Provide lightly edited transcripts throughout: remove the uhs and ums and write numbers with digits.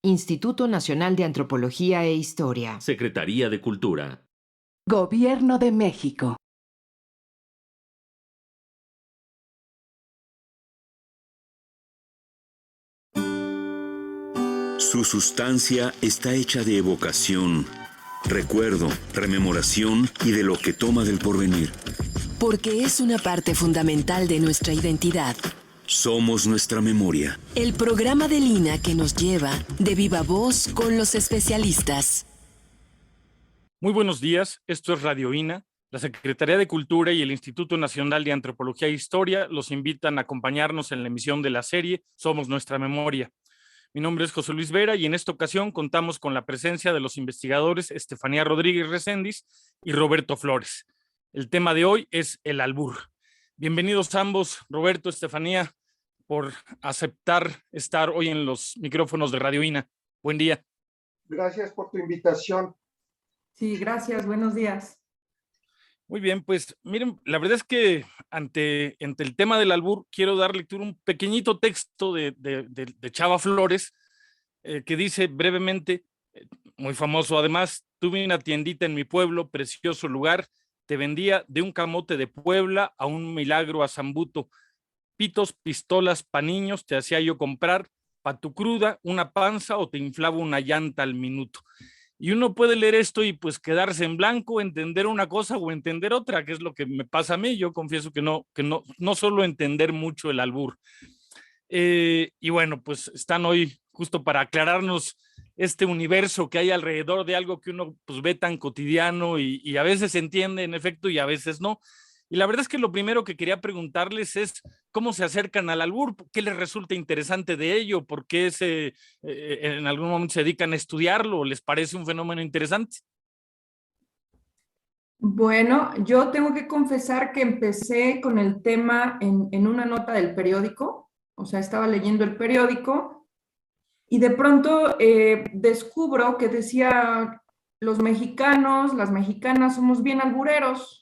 Instituto Nacional de Antropología e Historia. Secretaría de Cultura. Gobierno de México. Su sustancia está hecha de evocación, recuerdo, rememoración y de lo que toma del porvenir. Porque es una parte fundamental de nuestra identidad. Somos nuestra memoria. El programa del INA que nos lleva de viva voz con los especialistas. Muy buenos días, esto es Radio INA. La Secretaría de Cultura y el Instituto Nacional de Antropología e Historia los invitan a acompañarnos en la emisión de la serie Somos Nuestra Memoria. Mi nombre es José Luis Vera y en esta ocasión contamos con la presencia de los investigadores Estefanía Rodríguez Recendis y Roberto Flores. El tema de hoy es el albur. Bienvenidos ambos, Roberto, Estefanía, por aceptar estar hoy en los micrófonos de Radio INA. Buen día. Gracias por tu invitación. Sí, gracias, buenos días. Muy bien, pues miren, la verdad es que ante el tema del albur quiero dar lectura a un pequeñito texto de Chava Flores que dice brevemente, muy famoso además: tuve una tiendita en mi pueblo, precioso lugar, te vendía de un camote de Puebla a un milagro a Zambuto, pitos, pistolas, pa' niños te hacía yo comprar, pa' tu cruda, una panza o te inflaba una llanta al minuto. Y uno puede leer esto y pues quedarse en blanco, entender una cosa o entender otra, que es lo que me pasa a mí. Yo confieso que no suelo entender mucho el albur. Y bueno, pues están hoy justo para aclararnos este universo que hay alrededor de algo que uno pues ve tan cotidiano y a veces entiende en efecto y a veces no. Y la verdad es que lo primero que quería preguntarles es cómo se acercan al albur, qué les resulta interesante de ello, por qué en algún momento se dedican a estudiarlo, o les parece un fenómeno interesante. Bueno, yo tengo que confesar que empecé con el tema en una nota del periódico, o sea, estaba leyendo el periódico y de pronto descubro que decía: los mexicanos, las mexicanas somos bien albureros.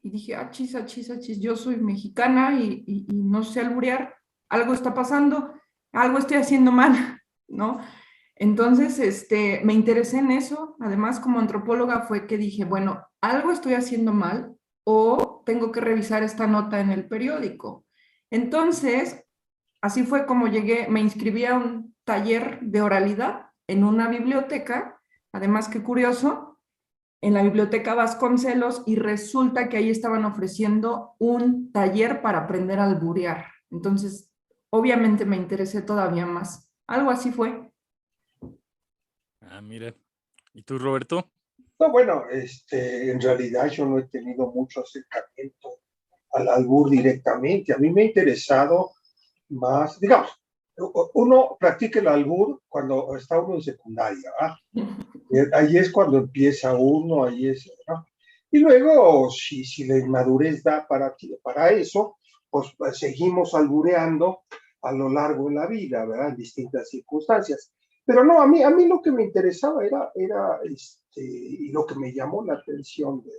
Y dije: achis, achis, achis, yo soy mexicana y no sé alburear, algo está pasando, algo estoy haciendo mal, ¿no? Entonces, me interesé en eso. Además, como antropóloga fue que dije: bueno, algo estoy haciendo mal o tengo que revisar esta nota en el periódico. Entonces, así fue como llegué, me inscribí a un taller de oralidad en una biblioteca. Además, qué curioso, en la biblioteca Vasconcelos, y resulta que ahí estaban ofreciendo un taller para aprender a alburear. Entonces, obviamente me interesé todavía más. Algo así fue. Ah, mira. ¿Y tú, Roberto? No, bueno, en realidad yo no he tenido mucho acercamiento al albur directamente. A mí me ha interesado más, digamos, uno practica el albur cuando está uno en secundaria, ¿verdad? Ahí es cuando empieza uno, ahí es, ¿no? Y luego, si la inmadurez da para eso, pues seguimos albureando a lo largo de la vida, ¿verdad? En distintas circunstancias. Pero no, a mí lo que me interesaba era y lo que me llamó la atención de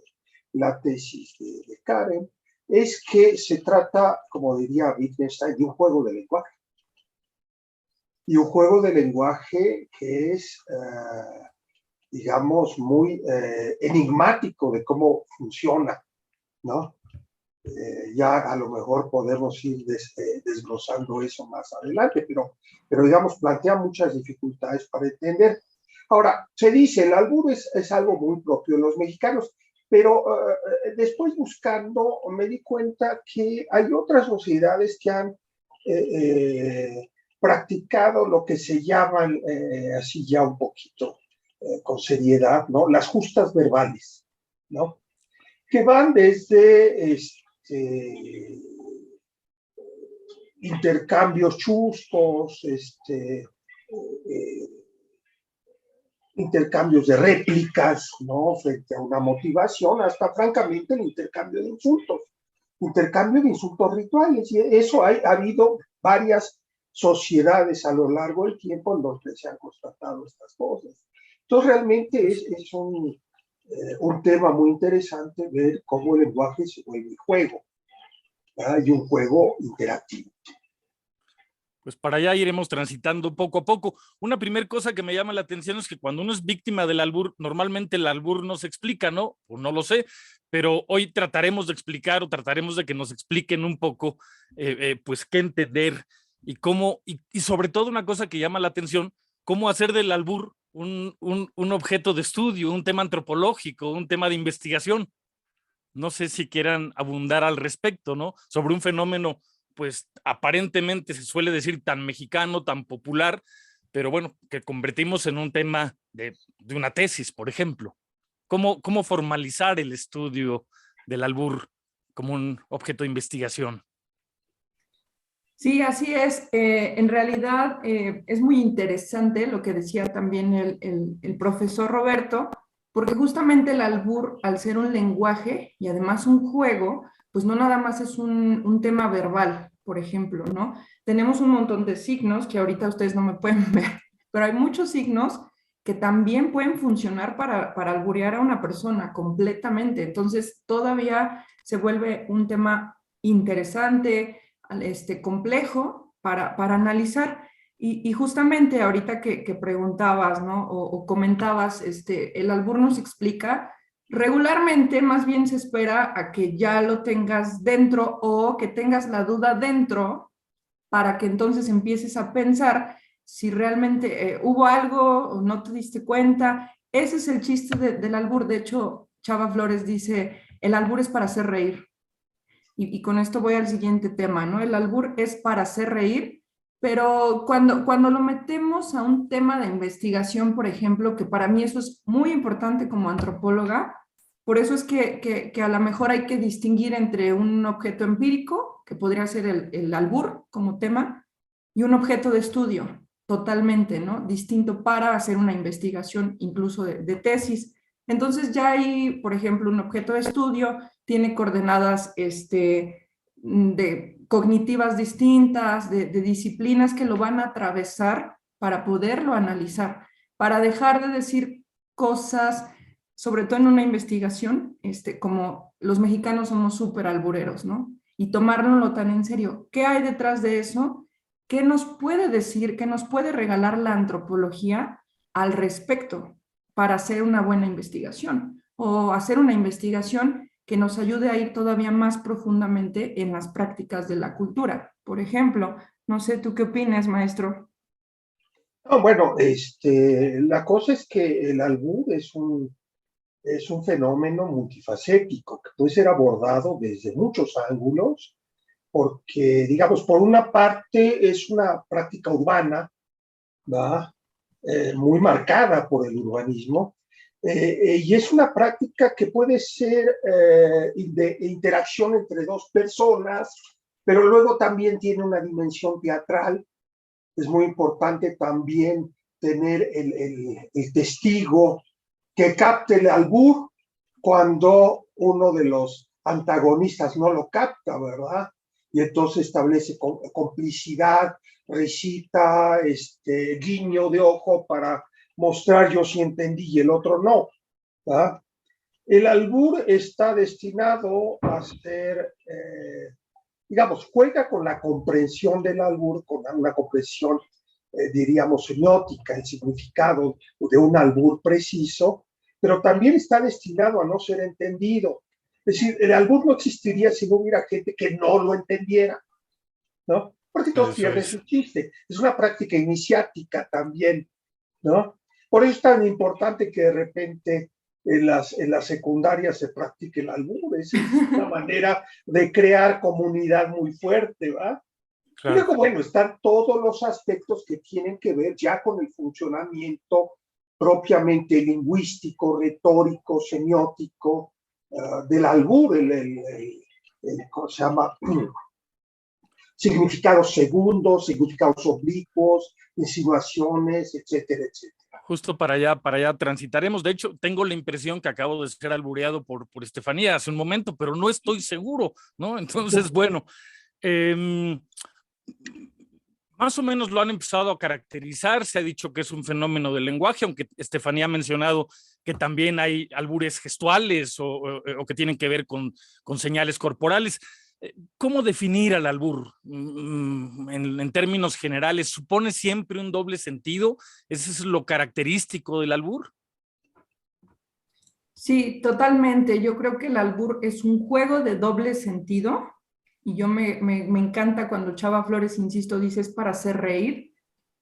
la tesis de Karen, es que se trata, como diría Wittgenstein, de un juego de lenguaje. Y un juego de lenguaje que es, digamos, muy enigmático de cómo funciona, ¿no? Ya a lo mejor podemos ir desglosando eso más adelante, pero digamos, plantea muchas dificultades para entender. Ahora, se dice, el albur es algo muy propio de los mexicanos, pero después buscando me di cuenta que hay otras sociedades que han practicado lo que se llaman, así ya un poquito con seriedad, ¿no? Las justas verbales, ¿no? Que van desde intercambios chuscos, intercambios de réplicas, ¿no? Frente a una motivación, hasta francamente el intercambio de insultos rituales. Y eso ha habido varias sociedades a lo largo del tiempo en donde se han constatado estas cosas. Entonces realmente es un tema muy interesante ver cómo el lenguaje se vuelve juego, ¿verdad? Y un juego interactivo. Pues para allá iremos transitando poco a poco. Una primera cosa que me llama la atención es que cuando uno es víctima del albur, normalmente el albur no se explica, ¿no? O no lo sé, pero hoy trataremos de explicar o trataremos de que nos expliquen un poco, pues qué entender y cómo, y sobre todo una cosa que llama la atención, cómo hacer del albur un objeto de estudio, un tema antropológico, un tema de investigación. No sé si quieran abundar al respecto, ¿no? Sobre un fenómeno pues aparentemente se suele decir tan mexicano, tan popular, pero bueno, que convertimos en un tema de una tesis, por ejemplo. ¿Cómo formalizar el estudio del albur como un objeto de investigación? Sí, así es. En realidad es muy interesante lo que decía también el profesor Roberto, porque justamente el albur, al ser un lenguaje y además un juego, pues no nada más es un tema verbal, por ejemplo, ¿no? Tenemos un montón de signos que ahorita ustedes no me pueden ver, pero hay muchos signos que también pueden funcionar para alburear a una persona completamente. Entonces, todavía se vuelve un tema interesante, complejo para analizar. Y justamente ahorita que preguntabas, ¿no? O comentabas, el albur nos explica. Regularmente, más bien se espera a que ya lo tengas dentro o que tengas la duda dentro para que entonces empieces a pensar si realmente hubo algo o no te diste cuenta. Ese es el chiste del albur. De hecho, Chava Flores dice, el albur es para hacer reír. Y con esto voy al siguiente tema, ¿no? El albur es para hacer reír, pero cuando lo metemos a un tema de investigación, por ejemplo, que para mí eso es muy importante como antropóloga, por eso es que a lo mejor hay que distinguir entre un objeto empírico, que podría ser el albur como tema, y un objeto de estudio, totalmente, ¿no? Distinto para hacer una investigación, incluso de tesis. Entonces ya hay, por ejemplo, un objeto de estudio, tiene coordenadas cognitivas distintas, de disciplinas que lo van a atravesar para poderlo analizar, para dejar de decir cosas, sobre todo en una investigación, como los mexicanos somos súper albureros, ¿no? Y tomárnoslo tan en serio. ¿Qué hay detrás de eso? ¿Qué nos puede decir, qué nos puede regalar la antropología al respecto para hacer una buena investigación? O hacer una investigación que nos ayude a ir todavía más profundamente en las prácticas de la cultura. Por ejemplo, no sé, ¿tú qué opinas, maestro? No, bueno, la cosa es que el albur es un fenómeno multifacético que puede ser abordado desde muchos ángulos, porque, digamos, por una parte es una práctica urbana, ¿va? Muy marcada por el urbanismo, y es una práctica que puede ser de interacción entre dos personas, pero luego también tiene una dimensión teatral. Es muy importante también tener el testigo que capte el albur cuando uno de los antagonistas no lo capta, ¿verdad? Y entonces establece complicidad, recita, guiño de ojo para mostrar yo sí entendí y el otro no, ¿verdad? El albur está destinado a ser, digamos, juega con la comprensión del albur, con una comprensión, diríamos, semiótica, el significado de un albur preciso, pero también está destinado a no ser entendido. Es decir, el albur no existiría si no hubiera gente que no lo entendiera, ¿no? Porque todos pierden su chiste. Es una práctica iniciática también, ¿no? Por eso es tan importante que de repente en las secundarias se practique el albur. Es una manera de crear comunidad muy fuerte, ¿va? Claro. Y luego, bueno, están todos los aspectos que tienen que ver ya con el funcionamiento propiamente lingüístico, retórico, semiótico del albur, ¿cómo se llama? Significados segundos, significados oblicuos, insinuaciones, etcétera, etcétera. Justo para allá transitaremos. De hecho, tengo la impresión que acabo de ser albureado por Estefanía hace un momento, pero no estoy seguro, ¿no? Entonces, bueno, más o menos lo han empezado a caracterizar. Se ha dicho que es un fenómeno del lenguaje, aunque Estefanía ha mencionado que también hay albures gestuales o que tienen que ver con señales corporales. ¿Cómo definir al albur en términos generales? ¿Supone siempre un doble sentido? ¿Ese es lo característico del albur? Sí, totalmente. Yo creo que el albur es un juego de doble sentido y yo me encanta cuando Chava Flores, insisto, dice es para hacer reír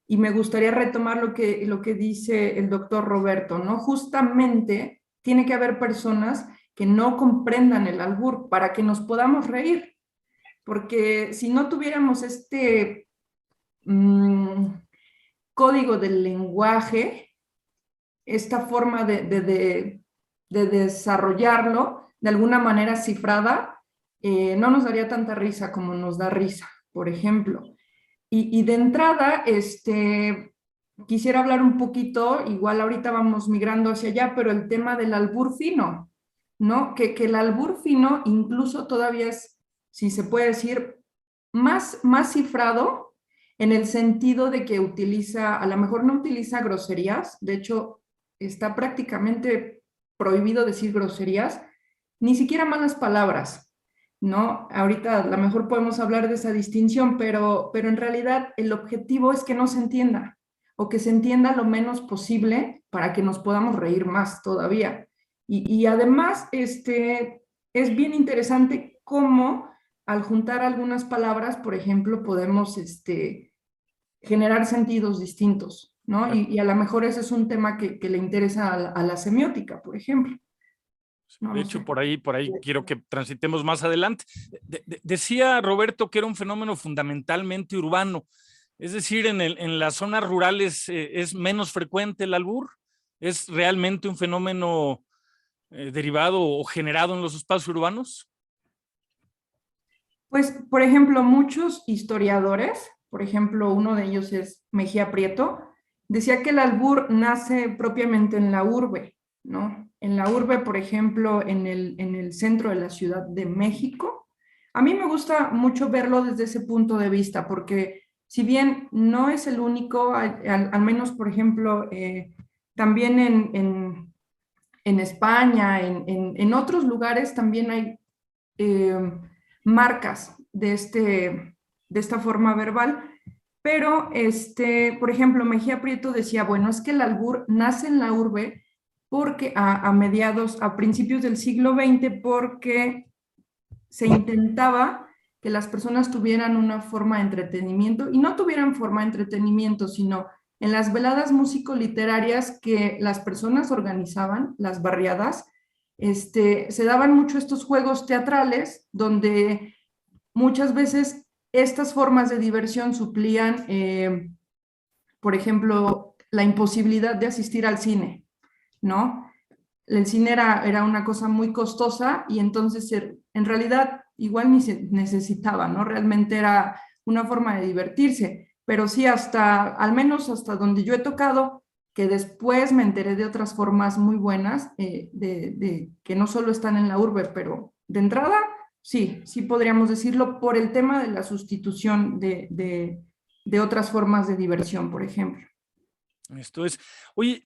y me gustaría retomar lo que dice el doctor Roberto, ¿no? Justamente tiene que haber personas que no comprendan el albur para que nos podamos reír, porque si no tuviéramos este código del lenguaje, esta forma de desarrollarlo de alguna manera cifrada, no nos daría tanta risa como nos da risa, por ejemplo. Y de entrada, quisiera hablar un poquito, igual ahorita vamos migrando hacia allá, pero el tema del albur fino, ¿no? Que el albur fino incluso todavía es, si se puede decir, más cifrado en el sentido de que utiliza, a lo mejor no utiliza groserías, de hecho está prácticamente prohibido decir groserías, ni siquiera malas palabras, ¿no? Ahorita a lo mejor podemos hablar de esa distinción, pero en realidad el objetivo es que no se entienda, o que se entienda lo menos posible para que nos podamos reír más todavía. Y además, es bien interesante cómo al juntar algunas palabras, por ejemplo, podemos generar sentidos distintos, ¿no? Claro. Y a lo mejor ese es un tema que le interesa a la semiótica, por ejemplo. No, De no hecho, sé. por ahí quiero que transitemos más adelante. Decía Roberto que era un fenómeno fundamentalmente urbano, es decir, en las zonas rurales es menos frecuente el albur, es realmente un fenómeno derivado o generado en los espacios urbanos. Pues, por ejemplo, muchos historiadores, por ejemplo, uno de ellos es Mejía Prieto, decía que el albur nace propiamente en la urbe, ¿no? En la urbe, por ejemplo, en el centro de la Ciudad de México. A mí me gusta mucho verlo desde ese punto de vista, porque si bien no es el único, al menos, por ejemplo, también en España, en otros lugares también hay marcas de esta forma verbal, pero por ejemplo, Mejía Prieto decía, bueno, es que el albur nace en la urbe porque a principios del siglo XX, porque se intentaba que las personas tuvieran una forma de entretenimiento, y no tuvieran forma de entretenimiento, sino en las veladas músico-literarias que las personas organizaban, las barriadas, se daban mucho estos juegos teatrales donde muchas veces estas formas de diversión suplían, por ejemplo, la imposibilidad de asistir al cine, ¿no? El cine era una cosa muy costosa y entonces en realidad igual ni se necesitaba, ¿no? Realmente era una forma de divertirse, pero sí al menos hasta donde yo he tocado, que después me enteré de otras formas muy buenas, que no solo están en la urbe, pero de entrada, sí podríamos decirlo por el tema de la sustitución de otras formas de diversión, por ejemplo. Esto es, oye,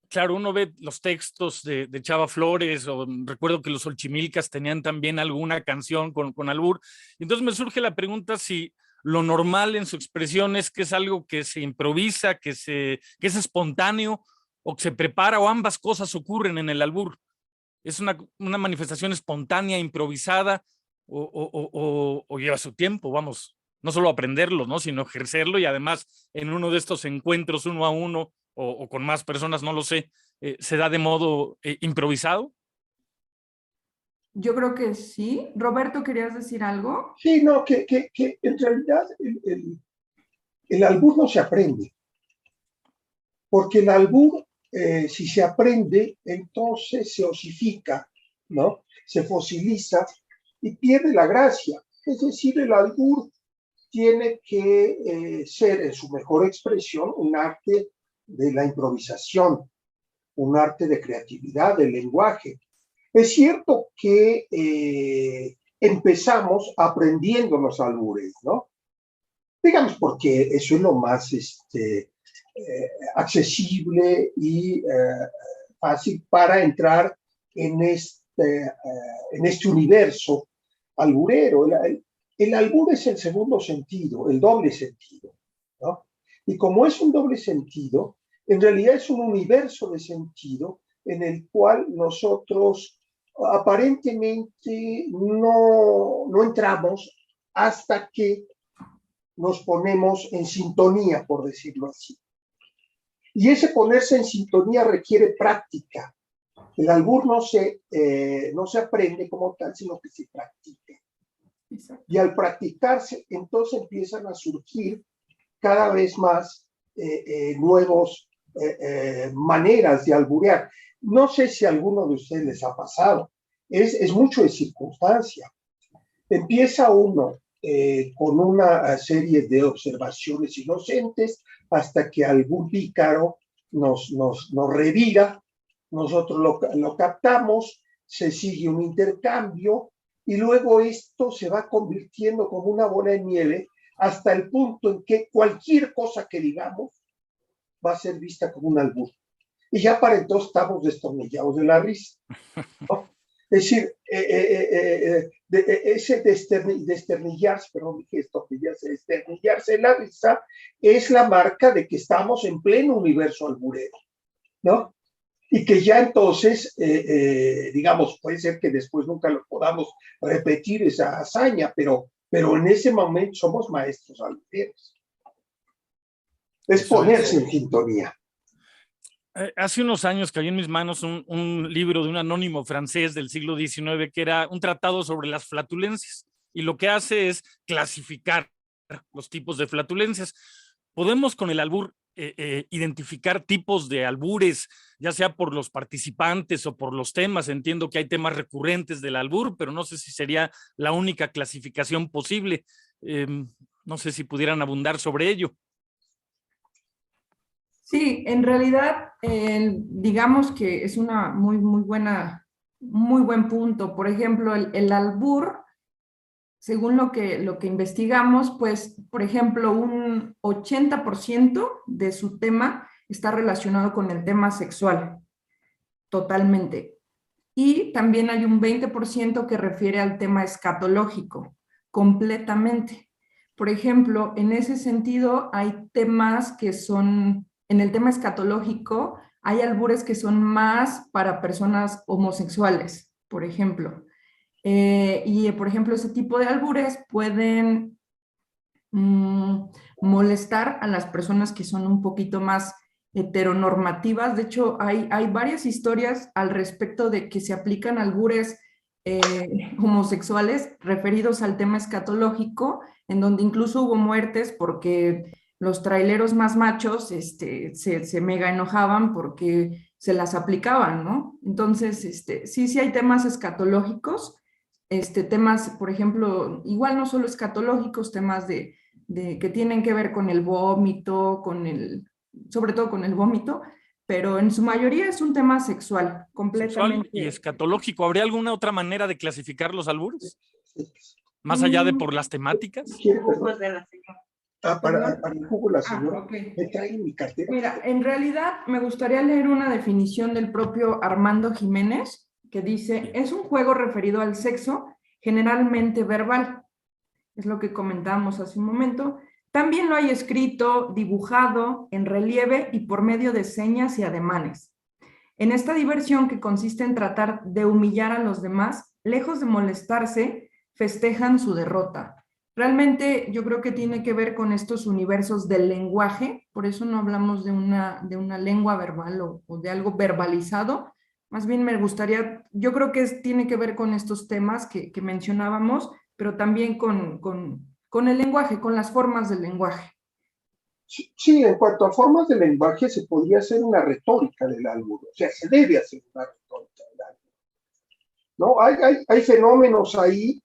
claro, uno ve los textos de Chava Flores, o recuerdo que los Olchimilcas tenían también alguna canción con albur. Entonces me surge la pregunta si lo normal en su expresión es que es algo que se improvisa, que es espontáneo, o que se prepara, o ambas cosas ocurren en el albur. ¿Es una manifestación espontánea, improvisada, o lleva su tiempo, vamos, no solo aprenderlo, ¿no? Sino ejercerlo, y además en uno de estos encuentros uno a uno, o con más personas, no lo sé, se da de modo improvisado? Yo creo que sí. Roberto, ¿querías decir algo? Sí, no, que en realidad el albur no se aprende, porque el albur, si se aprende, entonces se osifica, ¿no? Se fosiliza y pierde la gracia. Es decir, el albur tiene que ser en su mejor expresión un arte de la improvisación, un arte de creatividad, del lenguaje. Es cierto que empezamos aprendiendo los albures, ¿no? Digamos, porque eso es lo más accesible y fácil para entrar en este universo alburero. El albur es el segundo sentido, el doble sentido, ¿no? Y como es un doble sentido, en realidad es un universo de sentido en el cual nosotros aparentemente no entramos hasta que nos ponemos en sintonía, por decirlo así. Y ese ponerse en sintonía requiere práctica. El albur no se aprende como tal, sino que se practica. Exacto. Y al practicarse, entonces empiezan a surgir cada vez más nuevos maneras de alburear. No sé si a alguno de ustedes les ha pasado. Es mucho de circunstancia. Empieza uno con una serie de observaciones inocentes hasta que algún pícaro nos revira, nosotros lo captamos, se sigue un intercambio y luego esto se va convirtiendo como una bola de nieve hasta el punto en que cualquier cosa que digamos va a ser vista como un albur. Y ya para entonces estamos destornillados de la risa, ¿no? Es decir, ese desternillarse, perdón, dije esto, desternillarse la risa es la marca de que estamos en pleno universo alburero, ¿no? Y que ya entonces, digamos, puede ser que después nunca lo podamos repetir esa hazaña, pero en ese momento somos maestros albureros. Es ponerse en sintonía. Hace unos años cayó en mis manos un libro de un anónimo francés del siglo XIX que era un tratado sobre las flatulencias y lo que hace es clasificar los tipos de flatulencias. Podemos con el albur identificar tipos de albures, ya sea por los participantes o por los temas. Entiendo que hay temas recurrentes del albur, pero no sé si sería la única clasificación posible. No sé si pudieran abundar sobre ello. Sí, en realidad, digamos que es una muy buen punto. Por ejemplo, el albur, según lo que investigamos, pues, por ejemplo, un 80% de su tema está relacionado con el tema sexual, totalmente. Y también hay un 20% que refiere al tema escatológico, completamente. Por ejemplo, en ese sentido, hay temas que son... En el tema escatológico, hay albures que son más para personas homosexuales, por ejemplo. Y, por ejemplo, ese tipo de albures pueden molestar a las personas que son un poquito más heteronormativas. De hecho, hay varias historias al respecto de que se aplican albures homosexuales referidos al tema escatológico, en donde incluso hubo muertes porque los traileros más machos se mega enojaban porque se las aplicaban, ¿no? Entonces, sí hay temas escatológicos, temas, por ejemplo, igual no solo escatológicos, temas de que tienen que ver con el vómito, sobre todo con el vómito, pero en su mayoría es un tema sexual, completamente. Sexual y escatológico. ¿Habría alguna otra manera de clasificar los albures? Más allá de por las temáticas. Para el jugo la señora, okay. Me trae mi cartera. Mira, en realidad me gustaría leer una definición del propio Armando Jiménez, que dice, es un juego referido al sexo, generalmente verbal. Es lo que comentábamos hace un momento. También lo hay escrito, dibujado, en relieve y por medio de señas y ademanes. En esta diversión que consiste en tratar de humillar a los demás, lejos de molestarse, festejan su derrota. Realmente yo creo que tiene que ver con estos universos del lenguaje, por eso no hablamos de una lengua verbal o de algo verbalizado, más bien me gustaría, yo creo que tiene que ver con estos temas que mencionábamos, pero también con el lenguaje, con las formas del lenguaje. Sí, en cuanto a formas de lenguaje se podría hacer una retórica del albur, o sea, se debe hacer una retórica del albur, ¿no? Hay fenómenos ahí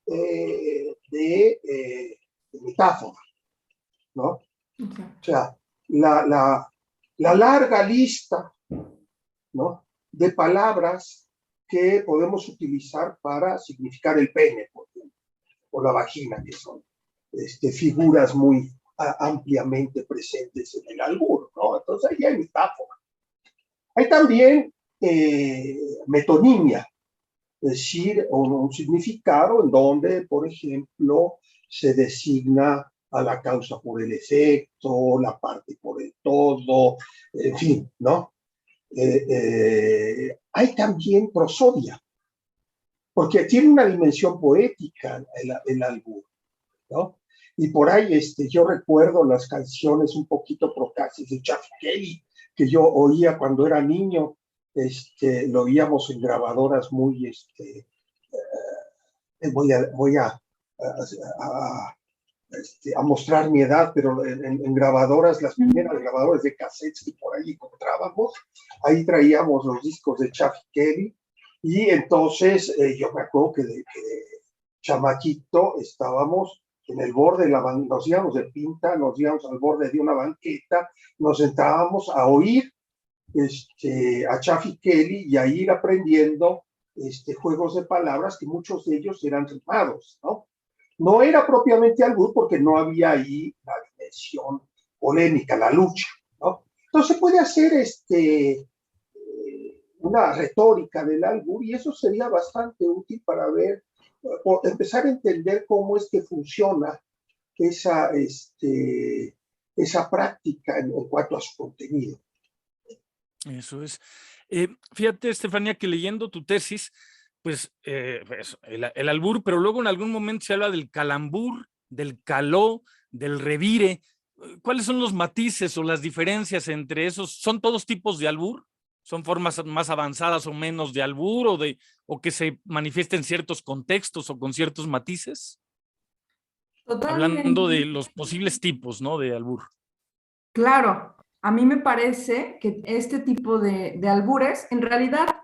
de metáfora, ¿no? Okay. O sea, la larga lista, ¿no?, de palabras que podemos utilizar para significar el pene, por ejemplo, o la vagina, que son figuras muy ampliamente presentes en el albur, ¿no? Entonces ahí hay metáfora. Hay también metonimia, es decir, un significado en donde, por ejemplo, se designa a la causa por el efecto, la parte por el todo, en fin, ¿no? Hay también prosodia, porque tiene una dimensión poética el albur, ¿no? Y por ahí yo recuerdo las canciones un poquito procaces de Chaffee Kelly, que yo oía cuando era niño, lo oíamos en grabadoras muy, voy a mostrar mi edad, pero en grabadoras, las primeras grabadoras de cassettes que por ahí encontrábamos, ahí traíamos los discos de Chaffee Kelly, y entonces yo me acuerdo que de chamaquito estábamos en el borde de nos íbamos de pinta, nos íbamos al borde de una banqueta, nos sentábamos a oír a Chaffee Kelly y a ir aprendiendo juegos de palabras que muchos de ellos eran rimados, ¿no? No era propiamente albur porque no había ahí la dimensión polémica, la lucha, ¿no? Entonces se puede hacer una retórica del albur y eso sería bastante útil para ver, empezar a entender cómo es que funciona esa práctica en cuanto a su contenido. Eso es. Fíjate, Estefanía, que leyendo tu tesis, pues el albur, pero luego en algún momento se habla del calambur, del caló, del revire. ¿Cuáles son los matices o las diferencias entre esos? ¿Son todos tipos de albur? ¿Son formas más avanzadas o menos de albur o que se manifiesten en ciertos contextos o con ciertos matices? Totalmente. Hablando de los posibles tipos, ¿no? De albur. Claro, a mí me parece que este tipo de albures, en realidad,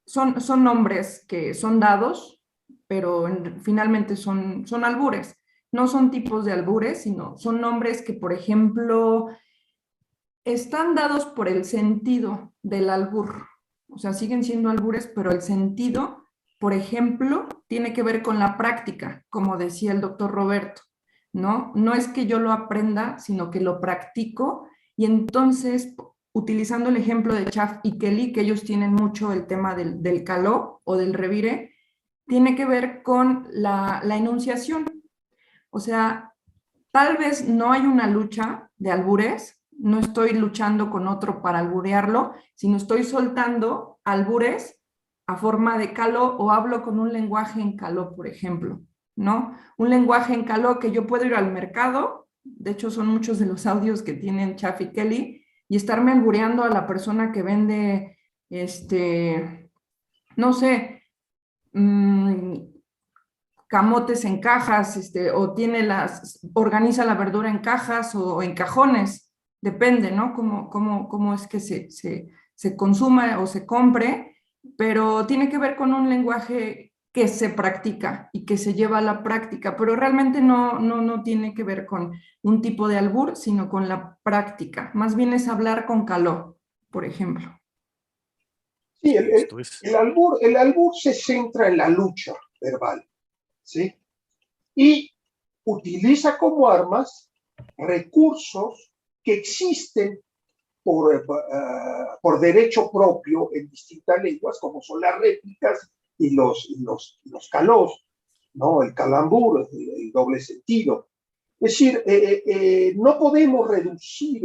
son nombres que son dados, pero finalmente son albures. No son tipos de albures, sino son nombres que, por ejemplo, están dados por el sentido del albur. O sea, siguen siendo albures, pero el sentido, por ejemplo, tiene que ver con la práctica, como decía el doctor Roberto, ¿no? No es que yo lo aprenda, sino que lo practico y entonces, utilizando el ejemplo de Chaff y Kelly, que ellos tienen mucho el tema del caló o del revire, tiene que ver con la enunciación. O sea, tal vez no hay una lucha de albures, no estoy luchando con otro para alburearlo, sino estoy soltando albures a forma de caló o hablo con un lenguaje en caló, por ejemplo, ¿no? Un lenguaje en caló que yo puedo ir al mercado, de hecho son muchos de los audios que tienen Chaff y Kelly, y estarme albureando a la persona que vende, no sé, camotes en cajas, o organiza la verdura en cajas o en cajones, depende, ¿no? Cómo es que se consuma o se compre, pero tiene que ver con un lenguaje que se practica y que se lleva a la práctica, pero realmente no tiene que ver con un tipo de albur, sino con la práctica. Más bien es hablar con caló, por ejemplo. Sí, el albur se centra en la lucha verbal, ¿sí? Y utiliza como armas recursos que existen por derecho propio en distintas lenguas, como son las réplicas y los calós, ¿no? El calambur, el doble sentido. Es decir, no podemos reducir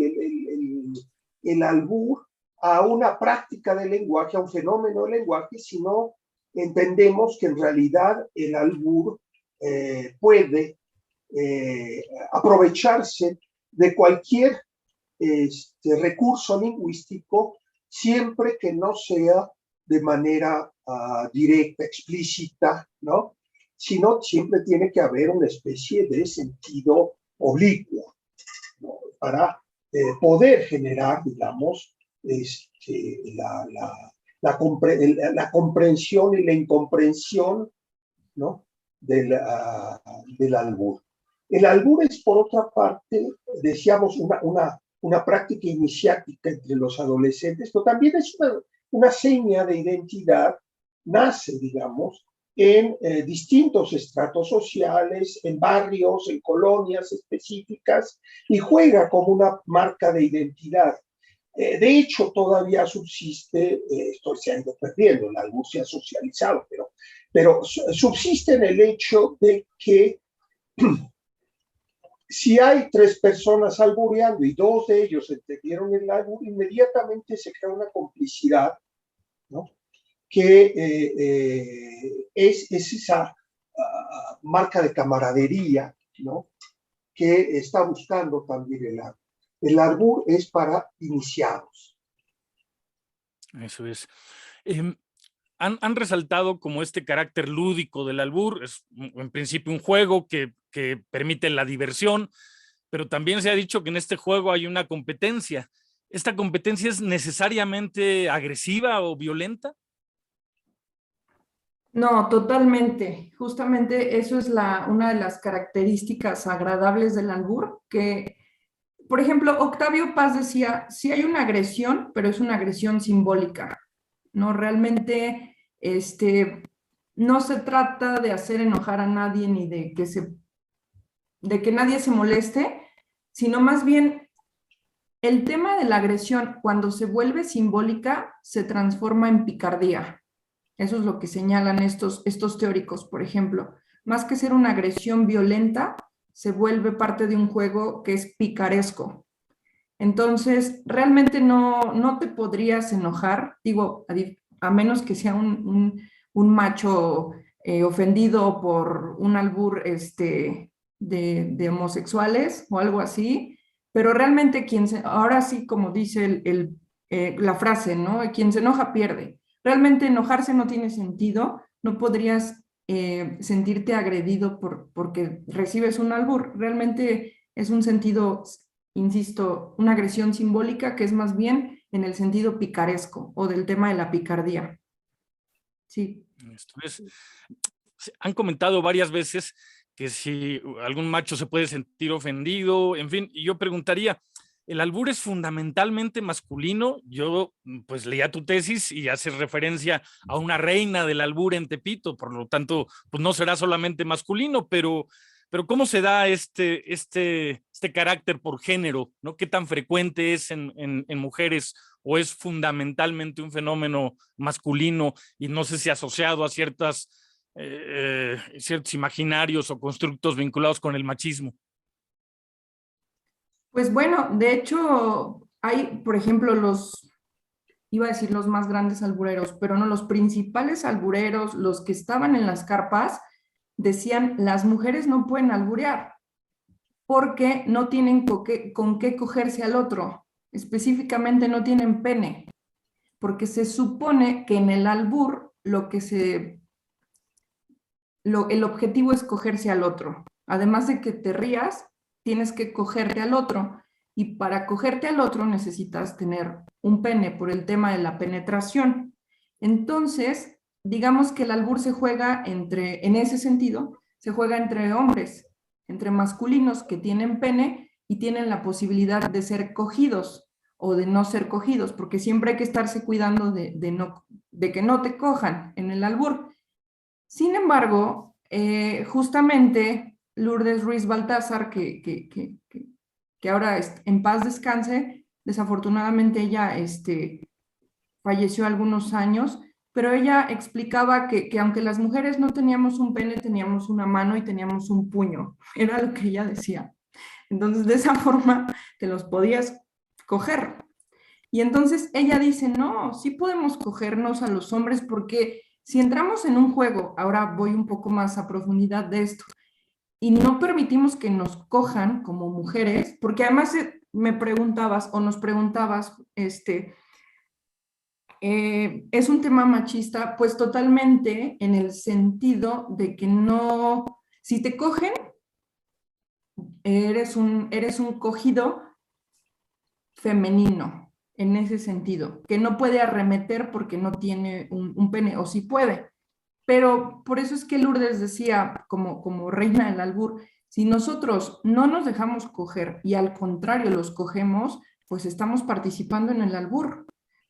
el albur a una práctica del lenguaje, a un fenómeno del lenguaje, sino entendemos que en realidad el albur puede aprovecharse de cualquier recurso lingüístico siempre que no sea de manera directa, explícita, ¿no? Sino siempre tiene que haber una especie de sentido oblicuo, ¿no? Para poder generar, digamos, la comprensión y la incomprensión, ¿no? del albur. El albur es, por otra parte, decíamos, una práctica iniciática entre los adolescentes, pero también es una seña de identidad, nace, digamos, en distintos estratos sociales, en barrios, en colonias específicas, y juega como una marca de identidad. De hecho, todavía subsiste, esto se ha ido perdiendo, el albur se ha socializado, pero subsiste en el hecho de que si hay 3 personas albureando y 2 de ellos entendieron el albur, inmediatamente se crea una complicidad, ¿no? Que es esa marca de camaradería, ¿no? Que está buscando también el albur. El albur es para iniciados. Eso es. Han resaltado como este carácter lúdico del albur, es en principio un juego que permite la diversión, pero también se ha dicho que en este juego hay una competencia. ¿Esta competencia es necesariamente agresiva o violenta? No, totalmente. Justamente eso es una de las características agradables del albur, que, por ejemplo, Octavio Paz decía, sí hay una agresión, pero es una agresión simbólica, ¿no? Realmente, no se trata de hacer enojar a nadie ni de que nadie se moleste, sino más bien el tema de la agresión, cuando se vuelve simbólica, se transforma en picardía. Eso es lo que señalan estos teóricos, por ejemplo. Más que ser una agresión violenta, se vuelve parte de un juego que es picaresco. Entonces, realmente no te podrías enojar, digo, a menos que sea un macho ofendido por un albur de homosexuales o algo así, pero realmente ahora sí, como dice la frase, ¿no? Quien se enoja pierde. Realmente enojarse no tiene sentido, no podrías sentirte agredido porque recibes un albur. Realmente es un sentido, insisto, una agresión simbólica que es más bien en el sentido picaresco o del tema de la picardía. Sí. Han comentado varias veces que si algún macho se puede sentir ofendido, en fin, y yo preguntaría, ¿el albur es fundamentalmente masculino? Yo pues leía tu tesis y haces referencia a una reina del albur en Tepito, por lo tanto, pues no será solamente masculino, pero ¿cómo se da este carácter por género, ¿no? ¿Qué tan frecuente es en mujeres o es fundamentalmente un fenómeno masculino y no sé si asociado a ciertos imaginarios o constructos vinculados con el machismo? Pues bueno, de hecho, hay, por ejemplo, iba a decir los más grandes albureros, pero no, los principales albureros, los que estaban en las carpas, decían, las mujeres no pueden alburear porque no tienen con qué cogerse al otro, específicamente no tienen pene, porque se supone que en el albur el objetivo es cogerse al otro. Además de que te rías, tienes que cogerte al otro. Y para cogerte al otro necesitas tener un pene por el tema de la penetración. Entonces, digamos que el albur se juega en ese sentido, se juega entre hombres, entre masculinos que tienen pene y tienen la posibilidad de ser cogidos o de no ser cogidos, porque siempre hay que estarse cuidando de que no te cojan en el albur. Sin embargo, justamente Lourdes Ruiz Baltázar, que ahora en paz descanse, desafortunadamente ella falleció algunos años, pero ella explicaba que aunque las mujeres no teníamos un pene, teníamos una mano y teníamos un puño, era lo que ella decía. Entonces, de esa forma te los podías coger. Y entonces ella dice, no, sí podemos cogernos a los hombres porque si entramos en un juego, ahora voy un poco más a profundidad de esto, y no permitimos que nos cojan como mujeres, porque además me preguntabas o nos preguntabas, es un tema machista, pues totalmente en el sentido de que no, si te cogen, eres un cogido femenino, en ese sentido, que no puede arremeter porque no tiene un pene, o sí puede. Pero por eso es que Lourdes decía, como reina del albur, si nosotros no nos dejamos coger y al contrario los cogemos, pues estamos participando en el albur.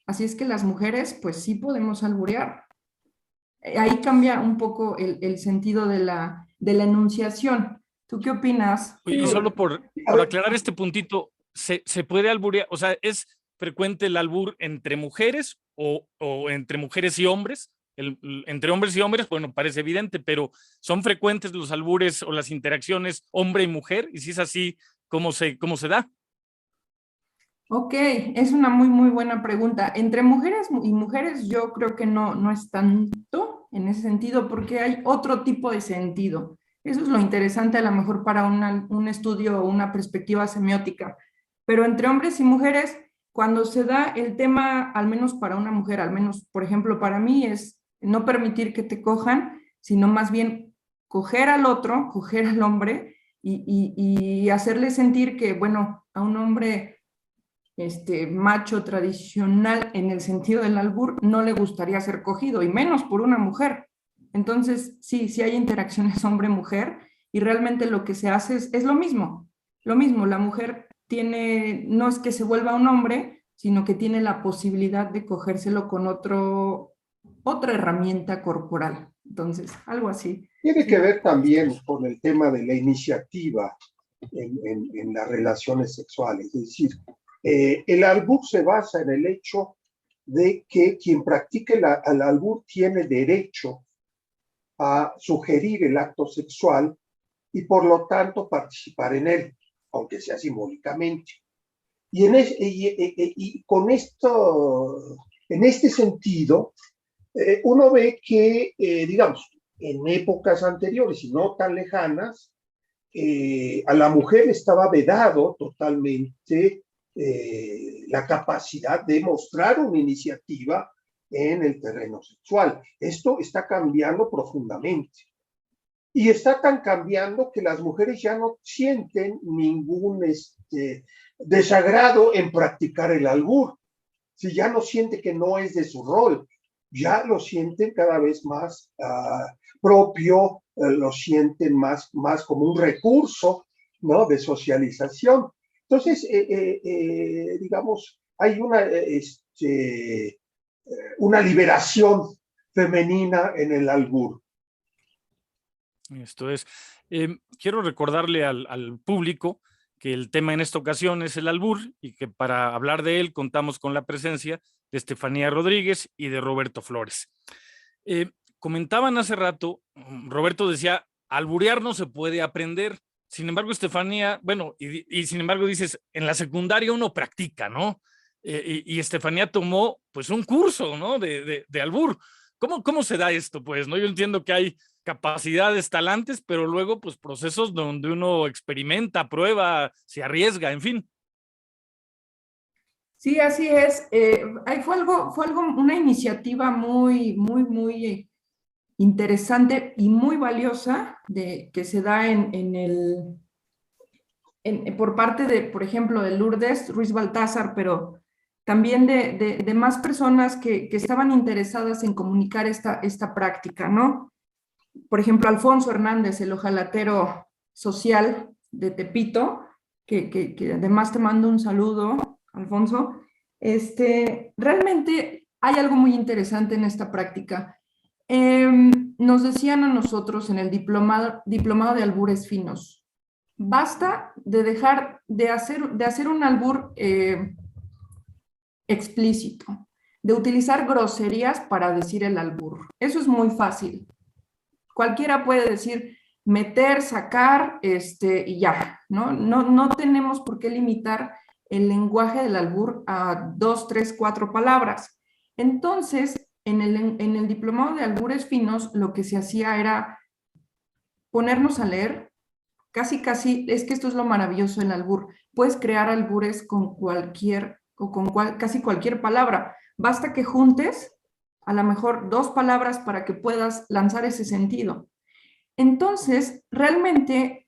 Así es que las mujeres, pues sí podemos alburear. Ahí cambia un poco el sentido de la enunciación. ¿Tú qué opinas? Y solo por aclarar este puntito, ¿se puede alburear? O sea, ¿es frecuente el albur entre mujeres o entre mujeres y hombres? Entre hombres y hombres, bueno, parece evidente, pero ¿son frecuentes los albures o las interacciones hombre y mujer? Y si es así, ¿cómo se da? Ok, es una muy, muy buena pregunta. Entre mujeres y mujeres yo creo que no es tanto en ese sentido, porque hay otro tipo de sentido. Eso es lo interesante a lo mejor para un estudio o una perspectiva semiótica. Pero entre hombres y mujeres, cuando se da el tema, al menos para una mujer, al menos, por ejemplo, para mí es no permitir que te cojan, sino más bien coger al otro, coger al hombre y hacerle sentir que, bueno, a un hombre macho tradicional en el sentido del albur no le gustaría ser cogido, y menos por una mujer. Entonces, sí hay interacciones hombre-mujer, y realmente lo que se hace es lo mismo, la mujer no es que se vuelva un hombre, sino que tiene la posibilidad de cogérselo con otra herramienta corporal. Entonces, algo así. Tiene que ver también con el tema de la iniciativa en las relaciones sexuales. Es decir, el albur se basa en el hecho de que quien practique el albur tiene derecho a sugerir el acto sexual y por lo tanto participar en él, aunque sea simbólicamente. Y con esto, en este sentido, uno ve que, digamos, en épocas anteriores y no tan lejanas, a la mujer estaba vedado totalmente la capacidad de mostrar una iniciativa en el terreno sexual. Esto está cambiando profundamente. Y está tan cambiando que las mujeres ya no sienten ningún desagrado en practicar el albur. Si ya no siente que no es de su rol, ya lo sienten cada vez más propio, lo sienten más como un recurso, ¿no?, de socialización. Entonces, digamos, hay una liberación femenina en el albur. Esto es, quiero recordarle al público que el tema en esta ocasión es el albur y que para hablar de él contamos con la presencia de Estefanía Rodríguez y de Roberto Flores. Comentaban hace rato, Roberto decía, alburear no se puede aprender. Sin embargo, Estefanía, bueno, y sin embargo dices, en la secundaria uno practica, ¿no? Y Estefanía tomó pues un curso, ¿no?, de albur. ¿Cómo se da esto? Pues, ¿no? Yo entiendo que hay capacidades, talantes, pero luego pues procesos donde uno experimenta, prueba, se arriesga, en fin. Sí, así es. Fue algo, una iniciativa muy, muy, muy interesante y muy valiosa que se da por parte de, por ejemplo, de Lourdes Ruiz Baltázar, pero también de más personas que estaban interesadas en comunicar esta práctica, ¿no? Por ejemplo, Alfonso Hernández, el ojalatero social de Tepito, que además te mando un saludo, Alfonso. Realmente hay algo muy interesante en esta práctica. Nos decían a nosotros en el diplomado de albures finos, basta de dejar de hacer un albur explícito, de utilizar groserías para decir el albur. Eso es muy fácil. Cualquiera puede decir meter, sacar, y ya, ¿no? No tenemos por qué limitar el lenguaje del albur a 2, 3, 4 palabras. Entonces, en el diplomado de albures finos, lo que se hacía era ponernos a leer, casi, es que esto es lo maravilloso del albur. Puedes crear albures con casi cualquier palabra. Basta que juntes a lo mejor 2 palabras para que puedas lanzar ese sentido. Entonces, realmente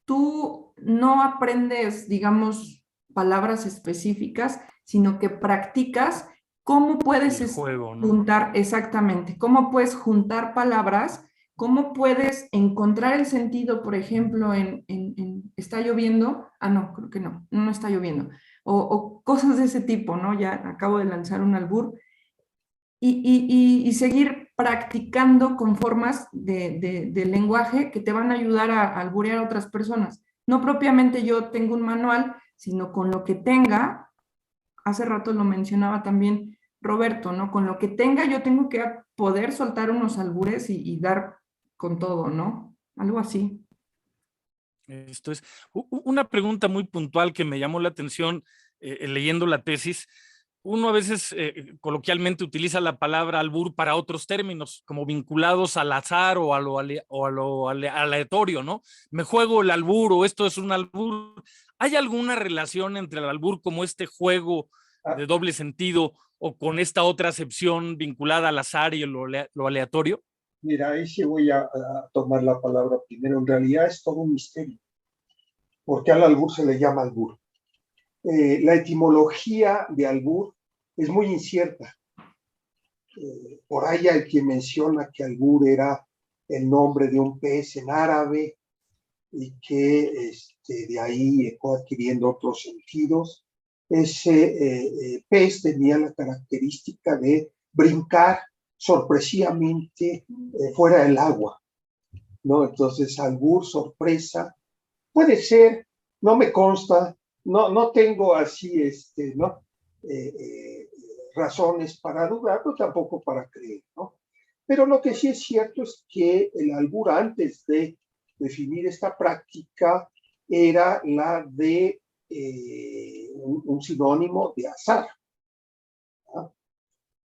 tú no aprendes, digamos, palabras específicas, sino que practicas cómo puedes juego, ¿no?, juntar, exactamente, cómo puedes juntar palabras, cómo puedes encontrar el sentido, por ejemplo, en ¿está lloviendo? No, creo que no está lloviendo. O cosas de ese tipo, ¿no? Ya acabo de lanzar un albur. Y seguir practicando con formas de lenguaje que te van a ayudar a alburear a otras personas. No propiamente yo tengo un manual, sino con lo que tenga, hace rato lo mencionaba también Roberto, ¿no? Con lo que tenga yo tengo que poder soltar unos albures y dar con todo, ¿no? Algo así. Esto es una pregunta muy puntual que me llamó la atención leyendo la tesis. Uno a veces coloquialmente utiliza la palabra albur para otros términos, como vinculados al azar o a lo aleatorio, ¿no? Me juego el albur o esto es un albur. ¿Hay alguna relación entre el albur como este juego de doble sentido o con esta otra acepción vinculada al azar y lo aleatorio? Mira, ahí sí voy a tomar la palabra primero. En realidad es todo un misterio. ¿Por qué al albur se le llama albur? La etimología de albur es muy incierta. Por ahí hay quien menciona que albur era el nombre de un pez en árabe y que de ahí fue adquiriendo otros sentidos. Ese pez tenía la característica de brincar sorpresivamente fuera del agua, ¿no? Entonces, albur, sorpresa, puede ser, no me consta, no tengo así, ¿no? Razones para dudar, pero tampoco para creer, ¿no? Pero lo que sí es cierto es que el albur, antes de definir esta práctica, era la de un sinónimo de azar, ¿no?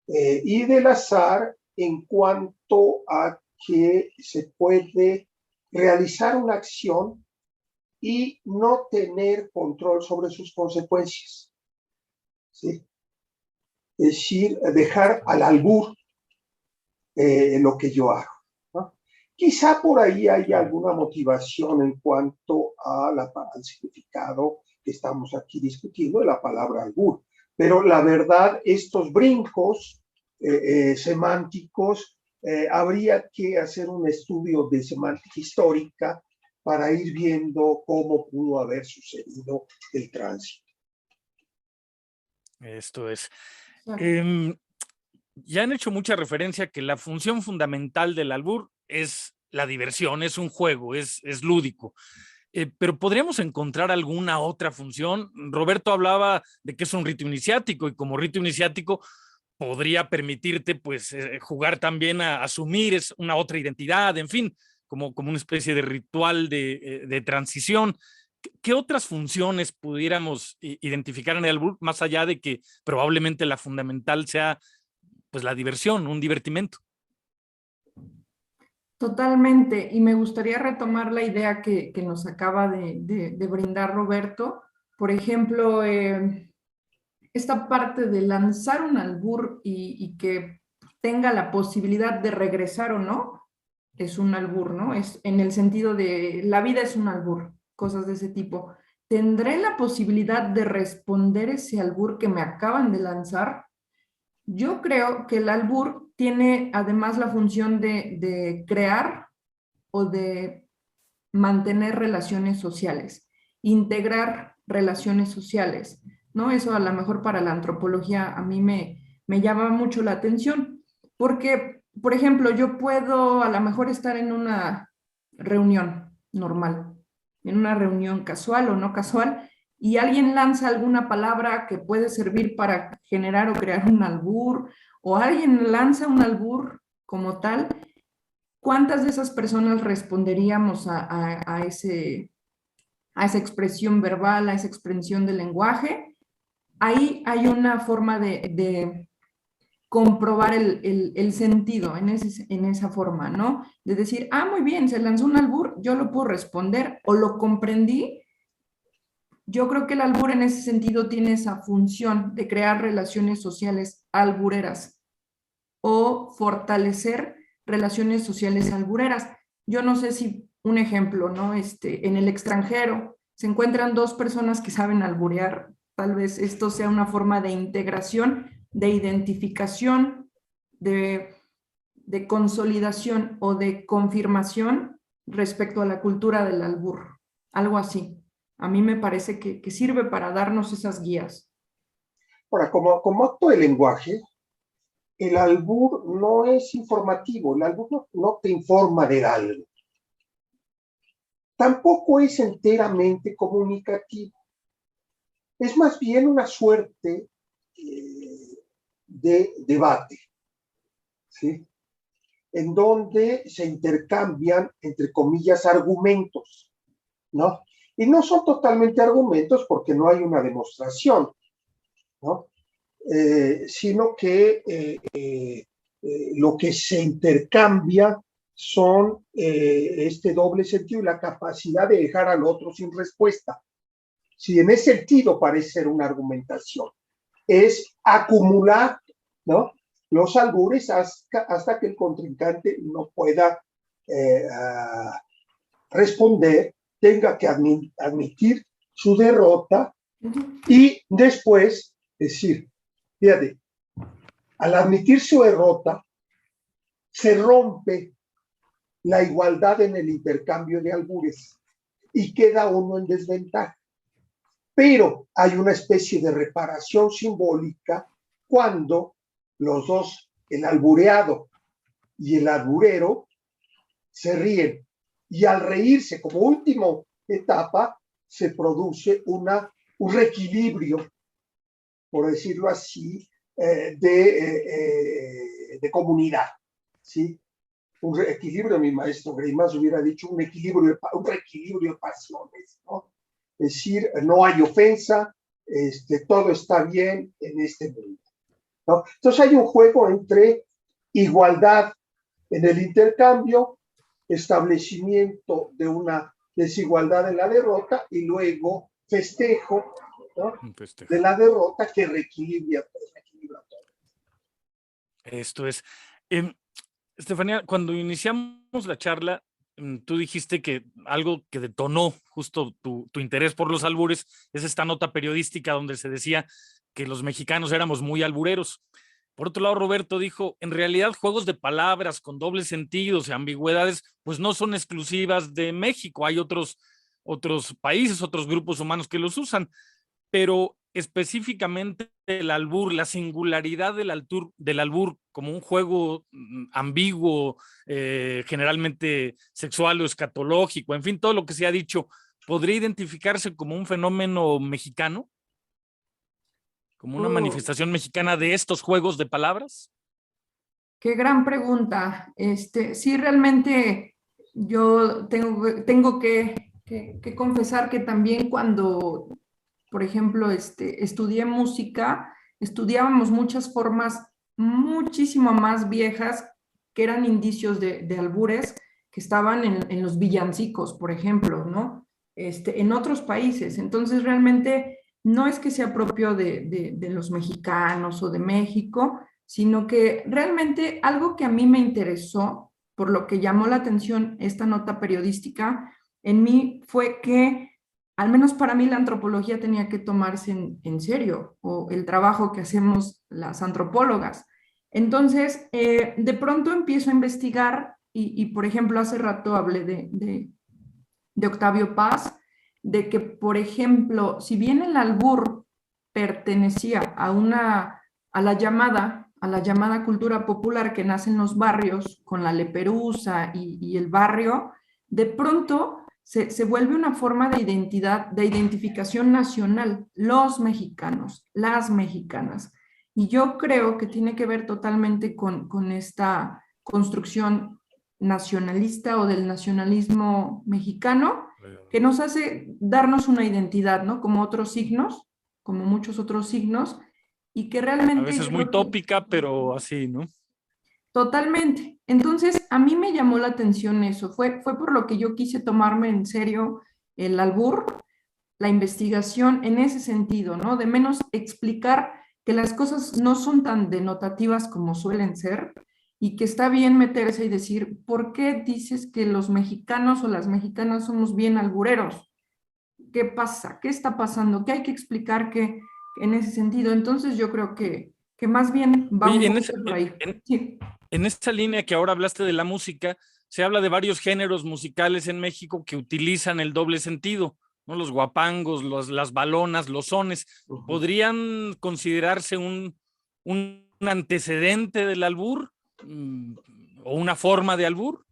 Y del azar en cuanto a que se puede realizar una acción y no tener control sobre sus consecuencias, ¿sí? Es decir, dejar al albur lo que yo hago, ¿no? Quizá por ahí haya alguna motivación en cuanto al significado que estamos aquí discutiendo de la palabra albur, pero la verdad, estos brincos semánticos, habría que hacer un estudio de semántica histórica para ir viendo cómo pudo haber sucedido el tránsito. Esto es. Ya han hecho mucha referencia que la función fundamental del albur es la diversión, es un juego, es lúdico. Pero ¿podríamos encontrar alguna otra función? Roberto hablaba de que es un rito iniciático y como rito iniciático podría permitirte pues jugar también a asumir es una otra identidad, en fin, como una especie de ritual de transición. ¿Qué otras funciones pudiéramos identificar en el albur, más allá de que probablemente la fundamental sea pues la diversión, un divertimento? Totalmente, y me gustaría retomar la idea que nos acaba de brindar Roberto. Por ejemplo, esta parte de lanzar un albur y que tenga la posibilidad de regresar o no, es un albur, ¿no? Es en el sentido de la vida es un albur, cosas de ese tipo. ¿Tendré la posibilidad de responder ese albur que me acaban de lanzar? Yo creo que el albur tiene además la función de crear o de mantener relaciones sociales, integrar relaciones sociales, ¿no? Eso a lo mejor para la antropología a mí me llama mucho la atención, porque, por ejemplo, yo puedo a lo mejor estar en una reunión normal, en una reunión casual o no casual, y alguien lanza alguna palabra que puede servir para generar o crear un albur, o alguien lanza un albur como tal. ¿Cuántas de esas personas responderíamos a esa expresión verbal, a esa expresión del lenguaje? Ahí hay una forma de comprobar el sentido en esa forma, ¿no? De decir, muy bien, se lanzó un albur, yo lo puedo responder o lo comprendí. Yo creo que el albur en ese sentido tiene esa función de crear relaciones sociales albureras o fortalecer relaciones sociales albureras. Yo no sé si un ejemplo, ¿no? En el extranjero se encuentran dos personas que saben alburear, tal vez esto sea una forma de integración, de identificación, de consolidación o de confirmación respecto a la cultura del albur, algo así. A mí me parece que sirve para darnos esas guías. Ahora, como acto de lenguaje, el albur no es informativo, el albur no te informa de algo. Tampoco es enteramente comunicativo. Es más bien una suerte de debate, ¿sí? En donde se intercambian, entre comillas, argumentos, ¿no? Y no son totalmente argumentos porque no hay una demostración, ¿no? Sino que lo que se intercambia son este doble sentido y la capacidad de dejar al otro sin respuesta. Si en ese sentido parece ser una argumentación, es acumular, ¿no?, los albures hasta que el contrincante no pueda responder, tenga que admitir su derrota y después decir, fíjate, al admitir su derrota, se rompe la igualdad en el intercambio de albures y queda uno en desventaja. Pero hay una especie de reparación simbólica cuando los dos, el albureado y el alburero, se ríen. Y al reírse como última etapa, se produce un reequilibrio, por decirlo así, de comunidad, ¿sí? Un reequilibrio, mi maestro Greimas hubiera dicho un reequilibrio de pasiones, ¿no? Es decir, no hay ofensa, todo está bien en este mundo, ¿no? Entonces hay un juego entre igualdad en el intercambio, establecimiento de una desigualdad en la derrota y luego festejo, ¿no?, de la derrota que reequilibra todo. Esto es. Estefanía, cuando iniciamos la charla, tú dijiste que algo que detonó justo tu interés por los albures es esta nota periodística donde se decía que los mexicanos éramos muy albureros. Por otro lado, Roberto dijo, en realidad juegos de palabras con dobles sentidos y ambigüedades, pues no son exclusivas de México, hay otros países, otros grupos humanos que los usan, pero específicamente el albur, la singularidad del albur como un juego ambiguo, generalmente sexual o escatológico, en fin, todo lo que se ha dicho, ¿podría identificarse como un fenómeno mexicano? ¿Como una manifestación mexicana de estos juegos de palabras? Qué gran pregunta. Sí, realmente yo tengo que confesar que también cuando, por ejemplo, estudié música, estudiábamos muchas formas muchísimo más viejas que eran indicios de albures que estaban en los villancicos, por ejemplo, ¿no? En otros países. Entonces, realmente no es que sea propio de los mexicanos o de México, sino que realmente algo que a mí me interesó, por lo que llamó la atención esta nota periodística, en mí fue que, al menos para mí, la antropología tenía que tomarse en serio, o el trabajo que hacemos las antropólogas. Entonces, de pronto empiezo a investigar y por ejemplo, hace rato hablé de Octavio Paz, de que, por ejemplo, si bien el albur pertenecía a la llamada cultura popular que nace en los barrios, con la leperusa y el barrio, de pronto se vuelve una forma de identidad, de identificación nacional, los mexicanos, las mexicanas. Y yo creo que tiene que ver totalmente con esta construcción nacionalista o del nacionalismo mexicano, que nos hace darnos una identidad, ¿no? Como otros signos, como muchos otros signos, y que realmente... A veces muy tópica, pero así, ¿no? Totalmente. Entonces, a mí me llamó la atención eso. Fue por lo que yo quise tomarme en serio el albur, la investigación en ese sentido, ¿no? De menos explicar que las cosas no son tan denotativas como suelen ser, y que está bien meterse y decir, ¿por qué dices que los mexicanos o las mexicanas somos bien albureros? ¿Qué pasa? ¿Qué está pasando? ¿Qué hay que explicar que en ese sentido? Entonces yo creo que más bien vamos por ahí. En esta línea que ahora hablaste de la música, se habla de varios géneros musicales en México que utilizan el doble sentido, ¿no? Los guapangos, las balonas, los sones. ¿Podrían considerarse un antecedente del albur? ¿O una forma de albur?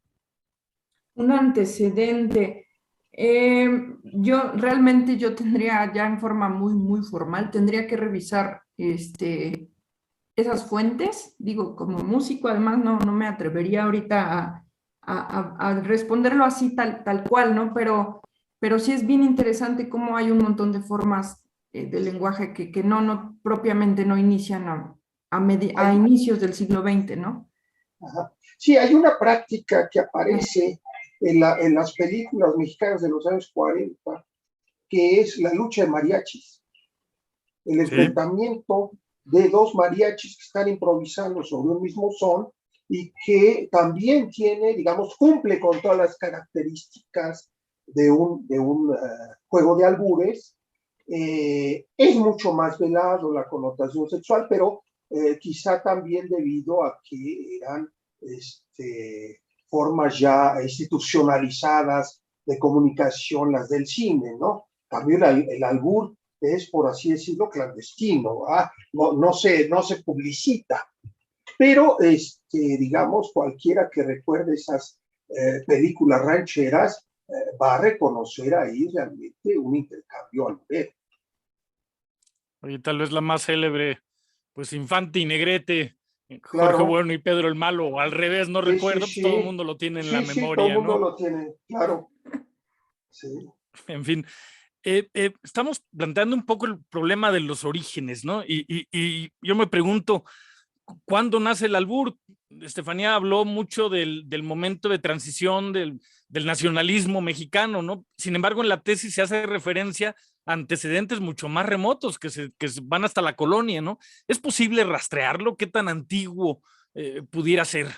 Un antecedente. Yo tendría ya en forma muy, muy formal, tendría que revisar esas fuentes. Digo, como músico, además, no me atrevería ahorita a responderlo así tal cual, ¿no? Pero sí es bien interesante cómo hay un montón de formas de lenguaje que no propiamente no inician a inicios del siglo XX, ¿no? Ajá. Sí, hay una práctica que aparece en las películas mexicanas de los años 40, que es la lucha de mariachis, el enfrentamiento de dos mariachis que están improvisando sobre un mismo son y que también tiene, digamos, cumple con todas las características de un juego de albures. Es mucho más velado la connotación sexual, pero quizá también debido a que eran formas ya institucionalizadas de comunicación, las del cine, ¿no? También el albur es, por así decirlo, clandestino, ¿ah? No se publicita, pero digamos, cualquiera que recuerde esas películas rancheras va a reconocer ahí realmente un intercambio alburero. Oye, tal vez la más célebre, pues Infante y Negrete, Jorge Claro. Bueno y Pedro el Malo, o al revés, no recuerdo, sí. todo el mundo lo tiene en la Sí, memoria, todo el mundo ¿no? lo tiene, claro. Sí. En fin, estamos planteando un poco el problema de los orígenes, ¿no? Y yo me pregunto, ¿cuándo nace el albur? Estefanía habló mucho del momento de transición del nacionalismo mexicano, ¿no? Sin embargo, en la tesis se hace referencia a antecedentes mucho más remotos que se van hasta la colonia, ¿no? ¿Es posible rastrearlo? ¿Qué tan antiguo pudiera ser?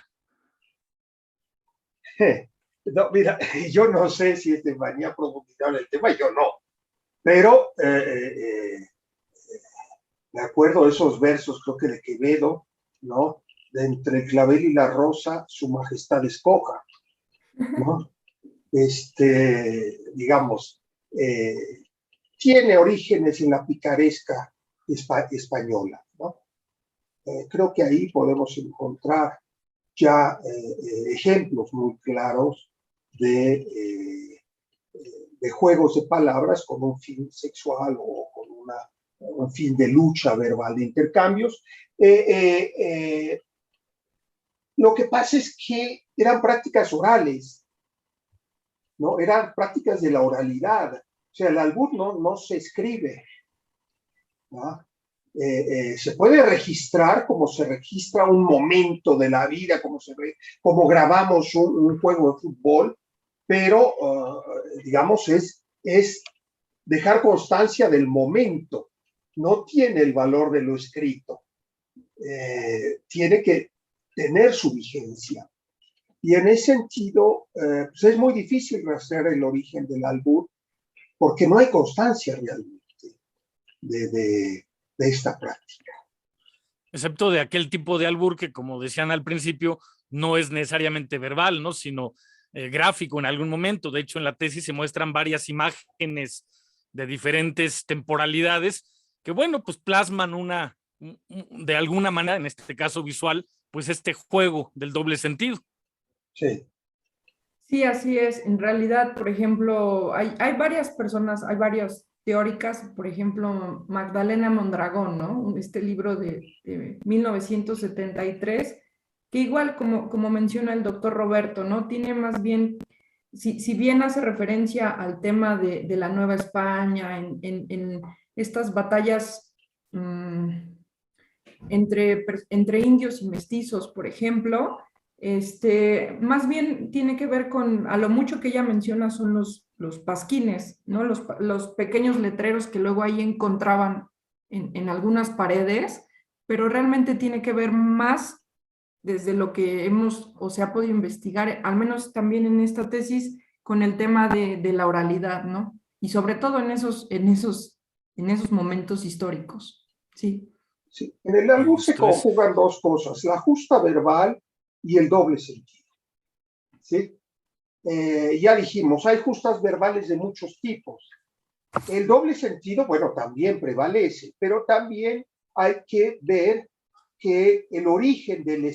No, mira, yo no sé si Estefanía ha profundizado en el tema, yo no, pero me acuerdo de esos versos, creo que de Quevedo, ¿no? De entre el clavel y la rosa, su majestad escoja, ¿no? Digamos, tiene orígenes en la picaresca española, ¿no? Creo que ahí podemos encontrar ya ejemplos muy claros de juegos de palabras con un fin sexual o con un fin de lucha verbal, de intercambios. Lo que pasa es que eran prácticas orales, ¿no? Eran prácticas de la oralidad. O sea, el albur no se escribe, ¿no? Se puede registrar como se registra un momento de la vida, como grabamos un juego de fútbol, pero digamos es dejar constancia del momento, no tiene el valor de lo escrito, tiene que tener su vigencia. Y en ese sentido, pues es muy difícil rastrear el origen del albur porque no hay constancia realmente de esta práctica. Excepto de aquel tipo de albur que, como decían al principio, no es necesariamente verbal, ¿no? Sino gráfico en algún momento. De hecho, en la tesis se muestran varias imágenes de diferentes temporalidades que, bueno, pues plasman de alguna manera, en este caso visual, pues este juego del doble sentido. Sí. Sí, así es. En realidad, por ejemplo, hay varias personas, hay varias teóricas, por ejemplo, Magdalena Mondragón, ¿no? Este libro de 1973, que igual como menciona el doctor Roberto, ¿no? Tiene más bien, si bien hace referencia al tema de la Nueva España, en estas batallas entre indios y mestizos, por ejemplo, más bien tiene que ver con, a lo mucho que ella menciona son los pasquines, ¿no? Los pequeños letreros que luego ahí encontraban en algunas paredes, pero realmente tiene que ver más desde lo que se ha podido investigar, al menos también en esta tesis, con el tema de la oralidad, ¿no? Y sobre todo en esos momentos históricos, sí. Sí. En el albur se conjugan dos cosas, la justa verbal y el doble sentido. ¿Sí? Ya dijimos, hay justas verbales de muchos tipos. El doble sentido, bueno, también prevalece, pero también hay que ver que el origen del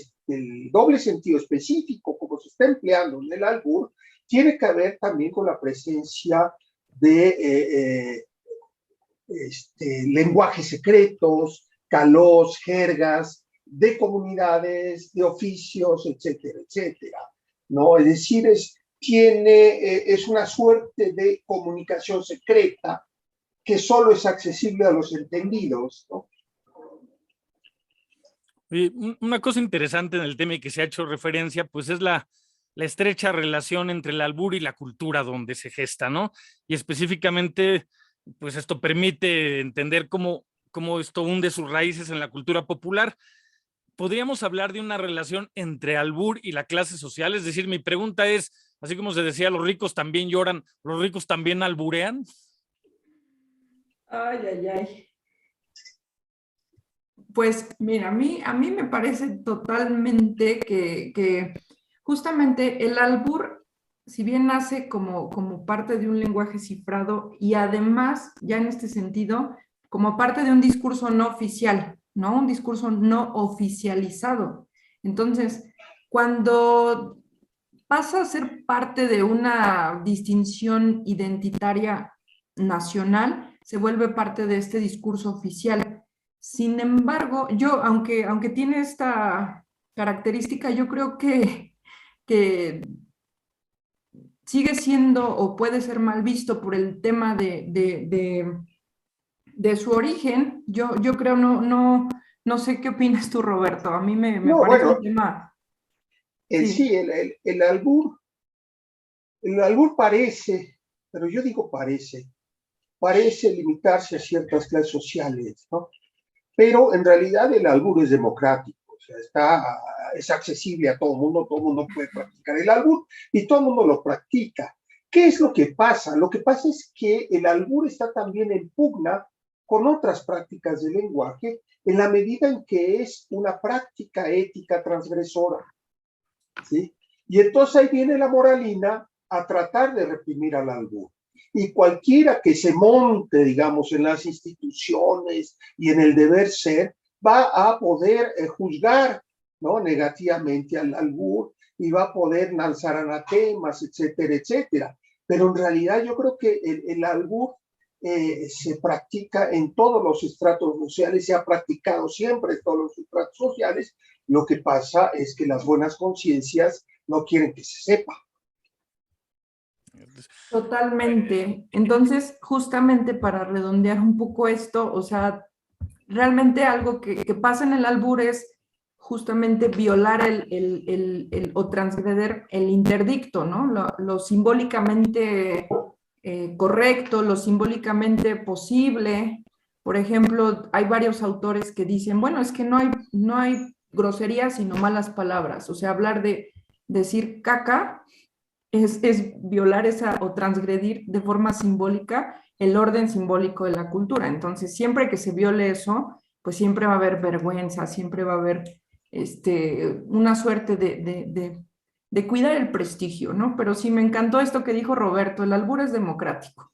doble sentido específico, como se está empleando en el albur, tiene que ver también con la presencia de lenguajes secretos, calós, jergas de comunidades, de oficios, etcétera, etcétera, ¿no? Es decir, es una suerte de comunicación secreta que solo es accesible a los entendidos, ¿no? Y una cosa interesante en el tema y que se ha hecho referencia, pues es la estrecha relación entre el albur y la cultura donde se gesta, ¿no? Y específicamente, pues esto permite entender cómo esto hunde sus raíces en la cultura popular. ¿Podríamos hablar de una relación entre albur y la clase social? Es decir, mi pregunta es, así como se decía, los ricos también lloran, ¿los ricos también alburean? Ay, ay, ay. Pues mira, a mí me parece totalmente que justamente el albur, si bien nace como parte de un lenguaje cifrado y además, ya en este sentido, como parte de un discurso no oficial, ¿no? Un discurso no oficializado. Entonces, cuando pasa a ser parte de una distinción identitaria nacional, se vuelve parte de este discurso oficial. Sin embargo, aunque tiene esta característica, yo creo que sigue siendo o puede ser mal visto por el tema de su origen. Yo creo, no sé qué opinas tú, Roberto. A mí me No, parece bueno, un tema. sí, Sí. el albur parece, pero yo digo parece limitarse a ciertas clases sociales, ¿no? Pero en realidad el albur es democrático, o sea, es accesible a todo el mundo puede practicar el albur y todo el mundo lo practica. ¿Qué es lo que pasa? Lo que pasa es que el albur está también en pugna con otras prácticas del lenguaje en la medida en que es una práctica ética transgresora, ¿sí? Y entonces ahí viene la moralina a tratar de reprimir al albur. Y cualquiera que se monte, digamos, en las instituciones y en el deber ser, va a poder juzgar, ¿no?, negativamente al albur y va a poder lanzar anatemas, etcétera, etcétera. Pero en realidad yo creo que el albur se practica en todos los estratos sociales, se ha practicado siempre en todos los estratos sociales. Lo que pasa es que las buenas conciencias no quieren que se sepa. Totalmente. Entonces, justamente para redondear un poco esto, o sea, realmente algo que pasa en el albur es justamente violar o transgreder el interdicto, ¿no? Lo simbólicamente correcto, lo simbólicamente posible. Por ejemplo, hay varios autores que dicen, bueno, es que no hay groserías, sino malas palabras. O sea, hablar de decir caca es violar o transgredir de forma simbólica el orden simbólico de la cultura. Entonces, siempre que se viole eso, pues siempre va a haber vergüenza, siempre va a haber una suerte de cuidar el prestigio, ¿no? Pero sí me encantó esto que dijo Roberto, el albur es democrático.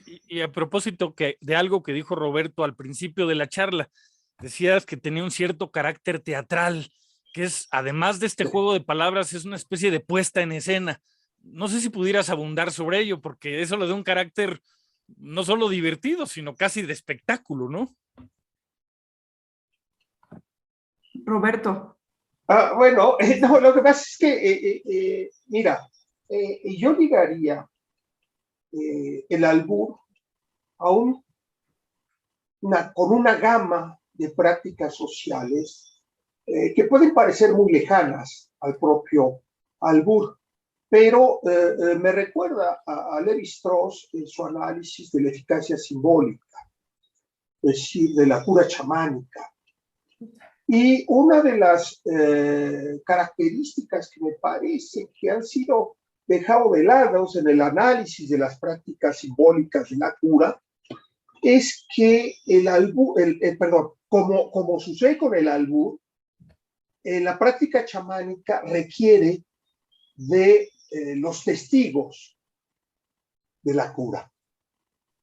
Y a propósito de algo que dijo Roberto al principio de la charla, decías que tenía un cierto carácter teatral, que es, además de este juego de palabras, es una especie de puesta en escena. No sé si pudieras abundar sobre ello, porque eso le da un carácter no solo divertido, sino casi de espectáculo, ¿no? Roberto. Bueno, no, lo que pasa es que, mira, yo ligaría el albur con una gama de prácticas sociales que pueden parecer muy lejanas al propio albur, pero me recuerda a Lévi-Strauss en su análisis de la eficacia simbólica, es decir, de la cura chamánica. Y una de las características que me parece que han sido dejado de lado en el análisis de las prácticas simbólicas de la cura es que como sucede con el albur, la práctica chamánica requiere de los testigos de la cura.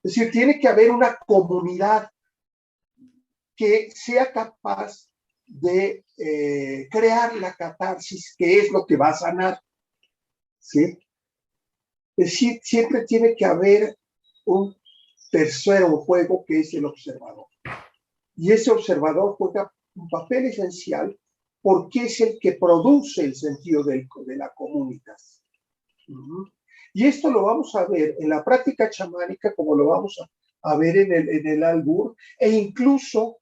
Es decir, tiene que haber una comunidad que sea capaz de crear la catarsis, que es lo que va a sanar, ¿sí? Es decir, siempre tiene que haber un tercero juego, que es el observador. Y ese observador juega un papel esencial porque es el que produce el sentido de la comunidad. Y esto lo vamos a ver en la práctica chamánica, como lo vamos a ver en el albur, e incluso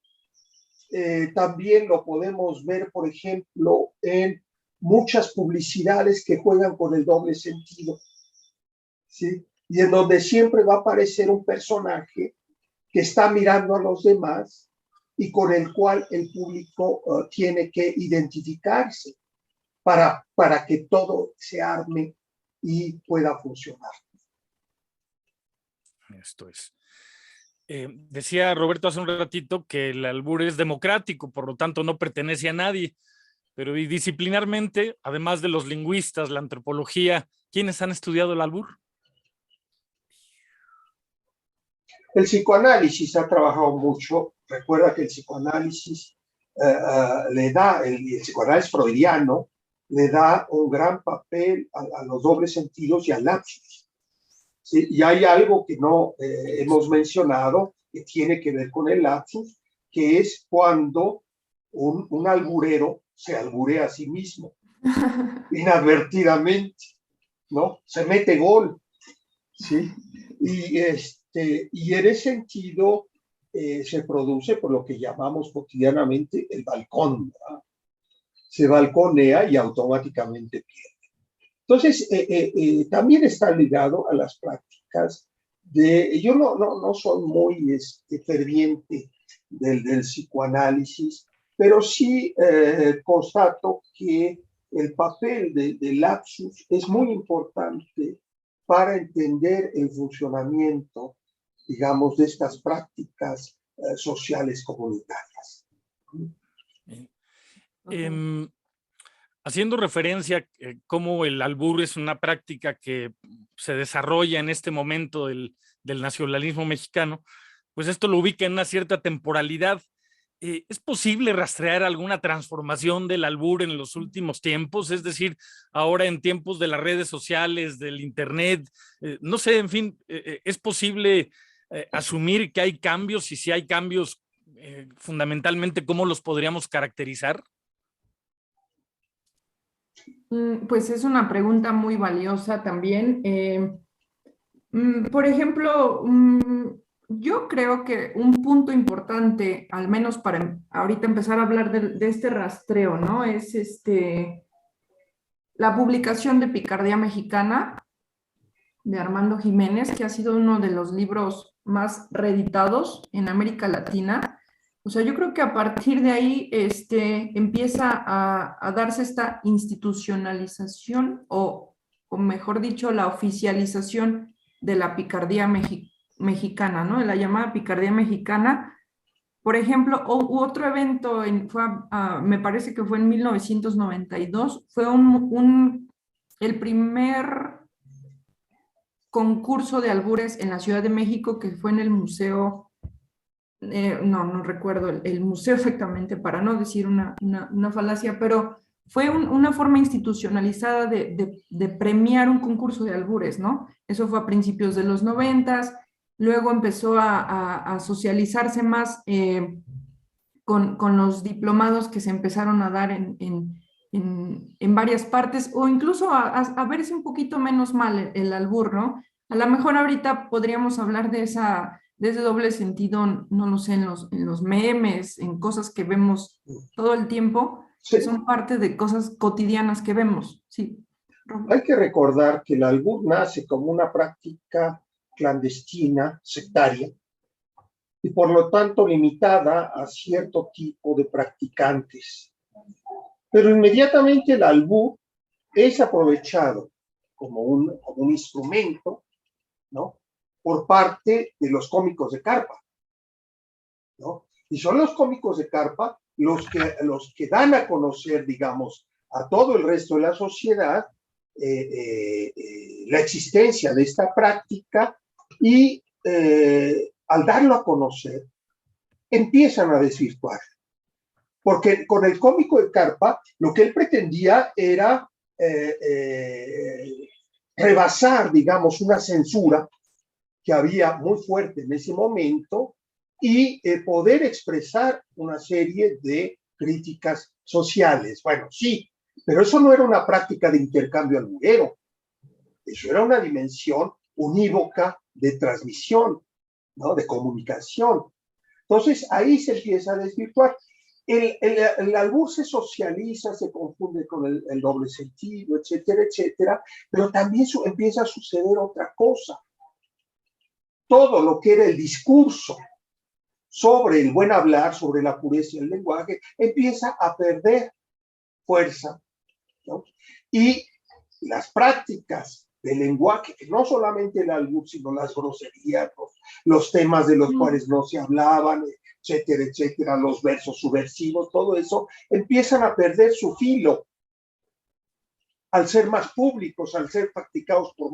también lo podemos ver, por ejemplo, en muchas publicidades que juegan con el doble sentido, ¿sí? Y en donde siempre va a aparecer un personaje que está mirando a los demás y con el cual el público tiene que identificarse para que todo se arme y pueda funcionar. Esto es. Decía Roberto hace un ratito que el albur es democrático, por lo tanto no pertenece a nadie, pero y disciplinarmente, además de los lingüistas, la antropología, ¿quiénes han estudiado el albur? El psicoanálisis ha trabajado mucho. Recuerda que el psicoanálisis le da, el psicoanálisis freudiano le da un gran papel a los dobles sentidos y al lapsus. ¿Sí? Y hay algo que no hemos mencionado que tiene que ver con el lapsus, que es cuando un alburero se alburea a sí mismo, inadvertidamente, ¿no? Se mete gol, ¿sí? Y en ese sentido se produce por lo que llamamos cotidianamente el balcón, ¿verdad? Se balconea y automáticamente pierde. Entonces, también está ligado a las prácticas yo no soy muy ferviente del psicoanálisis, pero sí constato que el papel del lapsus es muy importante para entender el funcionamiento, digamos, de estas prácticas sociales comunitarias. Haciendo referencia a cómo el albur es una práctica que se desarrolla en este momento del nacionalismo mexicano, pues esto lo ubica en una cierta temporalidad. ¿Es posible rastrear alguna transformación del albur en los últimos tiempos? Es decir, ahora en tiempos de las redes sociales, del internet, no sé, en fin, ¿es posible asumir que hay cambios? Y si hay cambios, fundamentalmente, ¿cómo los podríamos caracterizar? Pues es una pregunta muy valiosa también. Por ejemplo, yo creo que un punto importante, al menos para ahorita empezar a hablar de este rastreo, ¿no? Es la publicación de Picardía Mexicana de Armando Jiménez, que ha sido uno de los libros más reeditados en América Latina. O sea, yo creo que a partir de ahí empieza a darse esta institucionalización o mejor dicho, la oficialización de la picardía mexicana, ¿no? De la llamada picardía mexicana. Por ejemplo, otro evento, me parece que fue en 1992, fue el primer concurso de albures en la Ciudad de México, que fue en el Museo... no recuerdo el museo exactamente para no decir una falacia, pero fue una forma institucionalizada de premiar un concurso de albures, ¿no? Eso fue a principios de los 90s, luego empezó a socializarse más con los diplomados que se empezaron a dar en varias partes, o incluso a verse un poquito menos mal el albur, ¿no? A lo mejor ahorita podríamos hablar de ese doble sentido, no lo sé, en los memes, en cosas que vemos todo el tiempo, Sí. que son parte de cosas cotidianas que vemos. Sí. Hay que recordar que el albur nace como una práctica clandestina, sectaria, y por lo tanto limitada a cierto tipo de practicantes. Pero inmediatamente el albur es aprovechado como un instrumento, ¿no?, por parte de los cómicos de carpa, ¿no? Y son los cómicos de carpa los que dan a conocer, digamos, a todo el resto de la sociedad la existencia de esta práctica y al darlo a conocer empiezan a desvirtuar. Porque con el cómico de carpa lo que él pretendía era rebasar, digamos, una censura que había muy fuerte en ese momento y poder expresar una serie de críticas sociales. Bueno, sí, pero eso no era una práctica de intercambio alburero, eso era una dimensión unívoca de transmisión, ¿no? De comunicación. Entonces ahí se empieza a desvirtuar. El albur se socializa, se confunde con el doble sentido, etcétera, etcétera, pero también empieza a suceder otra cosa. Todo lo que era el discurso sobre el buen hablar, sobre la pureza del lenguaje, empieza a perder fuerza, ¿no? Y las prácticas del lenguaje, que no solamente el albur, sino las groserías, los temas de los cuales no se hablaban, etcétera, etcétera, los versos subversivos, todo eso, empiezan a perder su filo al ser más públicos, al ser practicados por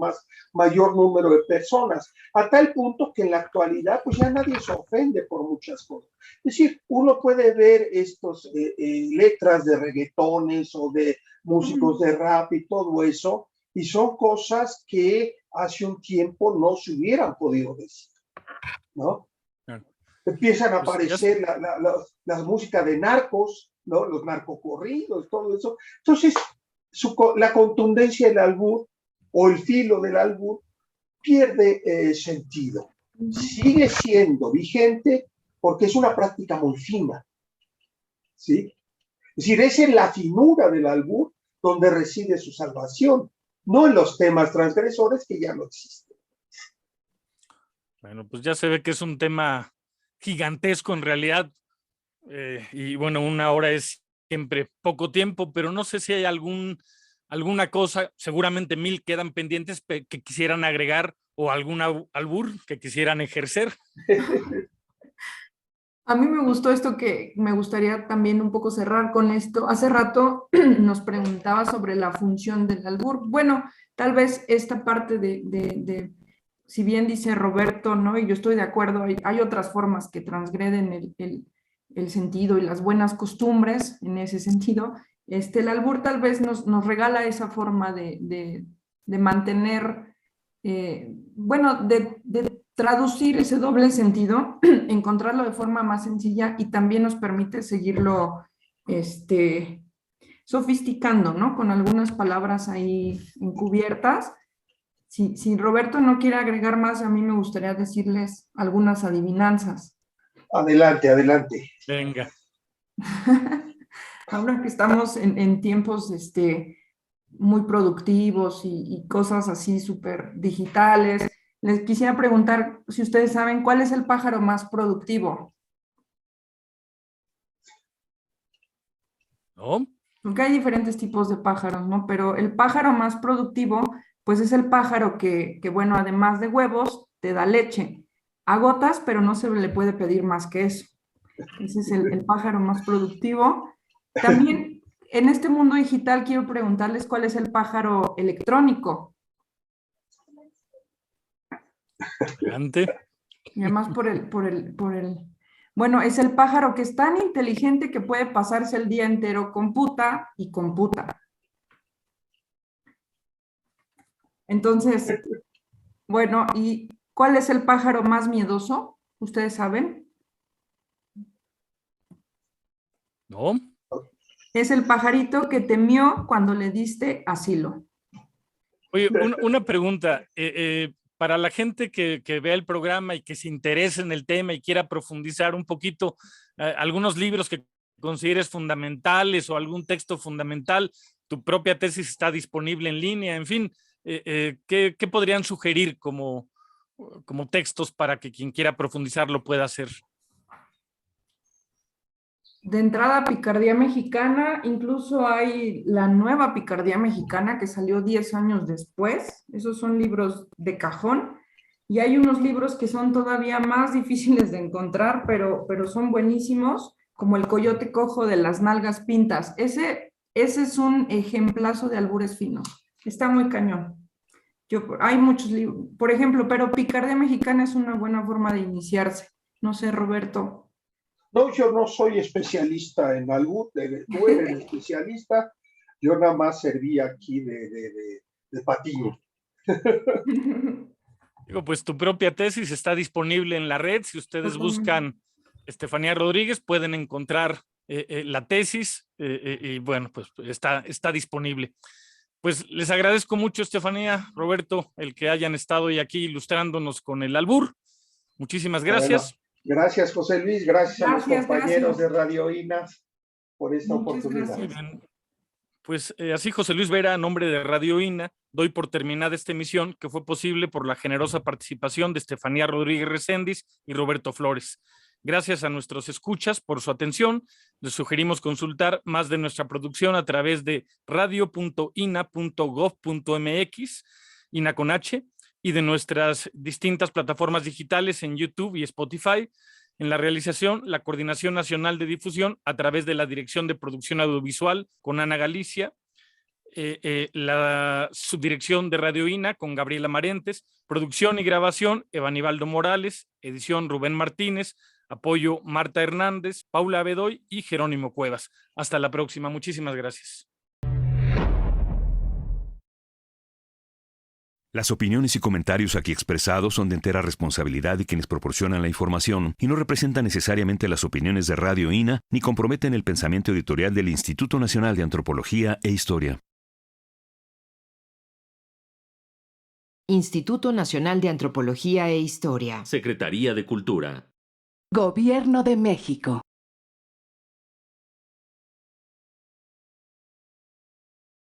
mayor número de personas, a tal punto que en la actualidad pues ya nadie se ofende por muchas cosas. Es decir, uno puede ver estos letras de reggaetones o de músicos de rap y todo eso, y son cosas que hace un tiempo no se hubieran podido decir, ¿no? Empiezan a aparecer la música de narcos, ¿no? Los narcocorridos, todo eso. Entonces, la contundencia del albur o el filo del albur pierde sentido. Sigue siendo vigente porque es una práctica muy fina, ¿sí? Es decir, es en la finura del albur donde reside su salvación, no en los temas transgresores que ya no existen. Bueno, pues ya se ve que es un tema gigantesco en realidad, y bueno, una hora es siempre poco tiempo, pero no sé si hay alguna cosa, seguramente 1000 quedan pendientes que quisieran agregar o algún albur que quisieran ejercer. A mí me gustó esto, que me gustaría también un poco cerrar con esto. Hace rato nos preguntaba sobre la función del albur. Bueno, tal vez esta parte si bien dice Roberto, ¿no? Y yo estoy de acuerdo, hay otras formas que transgreden el sentido y las buenas costumbres en ese sentido. El albur tal vez nos regala esa forma de mantener, bueno, de traducir ese doble sentido, encontrarlo de forma más sencilla, y también nos permite seguirlo sofisticando, ¿no? Con algunas palabras ahí encubiertas. Si Roberto no quiere agregar más, a mí me gustaría decirles algunas adivinanzas. Adelante, adelante. Venga. Ahora que estamos en tiempos muy productivos y cosas así súper digitales, les quisiera preguntar si ustedes saben cuál es el pájaro más productivo. ¿No? Porque hay diferentes tipos de pájaros, ¿no? Pero el pájaro más productivo, pues es el pájaro que bueno, además de huevos, te da leche a gotas, pero no se le puede pedir más que eso. Ese es el pájaro más productivo. También en este mundo digital quiero preguntarles cuál es el pájaro electrónico. Adelante. Y además bueno, es el pájaro que es tan inteligente que puede pasarse el día entero computa y computa. Entonces, bueno, ¿y cuál es el pájaro más miedoso? ¿Ustedes saben? ¿No? Es el pajarito que temió cuando le diste asilo. Oye, una pregunta. Para la gente que vea el programa y que se interese en el tema y quiera profundizar un poquito, algunos libros que consideres fundamentales o algún texto fundamental, tu propia tesis está disponible en línea, en fin, ¿qué podrían sugerir como textos para que quien quiera profundizar lo pueda hacer? De entrada, Picardía Mexicana, incluso hay la nueva Picardía Mexicana que salió 10 años después. Esos son libros de cajón, y hay unos libros que son todavía más difíciles de encontrar, pero son buenísimos, como El Coyote Cojo de las Nalgas Pintas. Ese es un ejemplazo de albures finos. Está muy cañón. Hay muchos libros, por ejemplo, pero Picardía Mexicana es una buena forma de iniciarse. No sé, Roberto. No, yo no soy especialista en albur, tú eres especialista, yo nada más serví aquí de patiño. Digo, pues tu propia tesis está disponible en la red. Si ustedes buscan Estefanía Rodríguez, pueden encontrar la tesis y bueno, pues está disponible. Pues les agradezco mucho, Estefanía, Roberto, el que hayan estado hoy aquí ilustrándonos con el albur. Muchísimas gracias. Bueno, gracias, José Luis. Gracias a los compañeros gracias. de Radio INAS por esta Muchas oportunidad. gracias. Pues así, José Luis Vera, a nombre de Radio INA, doy por terminada esta emisión que fue posible por la generosa participación de Estefanía Rodríguez Recendis y Roberto Flores. Gracias a nuestros escuchas por su atención. Les sugerimos consultar más de nuestra producción a través de radio.ina.gov.mx, INA con H, y de nuestras distintas plataformas digitales en YouTube y Spotify. En la realización, la Coordinación Nacional de Difusión a través de la Dirección de Producción Audiovisual con Ana Galicia, la subdirección de Radio INA con Gabriela Marentes, producción y grabación Evanibaldo Morales, edición Rubén Martínez, apoyo Marta Hernández, Paula Bedoy y Jerónimo Cuevas. Hasta la próxima. Muchísimas gracias. Las opiniones y comentarios aquí expresados son de entera responsabilidad de quienes proporcionan la información y no representan necesariamente las opiniones de Radio INA ni comprometen el pensamiento editorial del Instituto Nacional de Antropología e Historia. Instituto Nacional de Antropología e Historia. Secretaría de Cultura. Gobierno de México.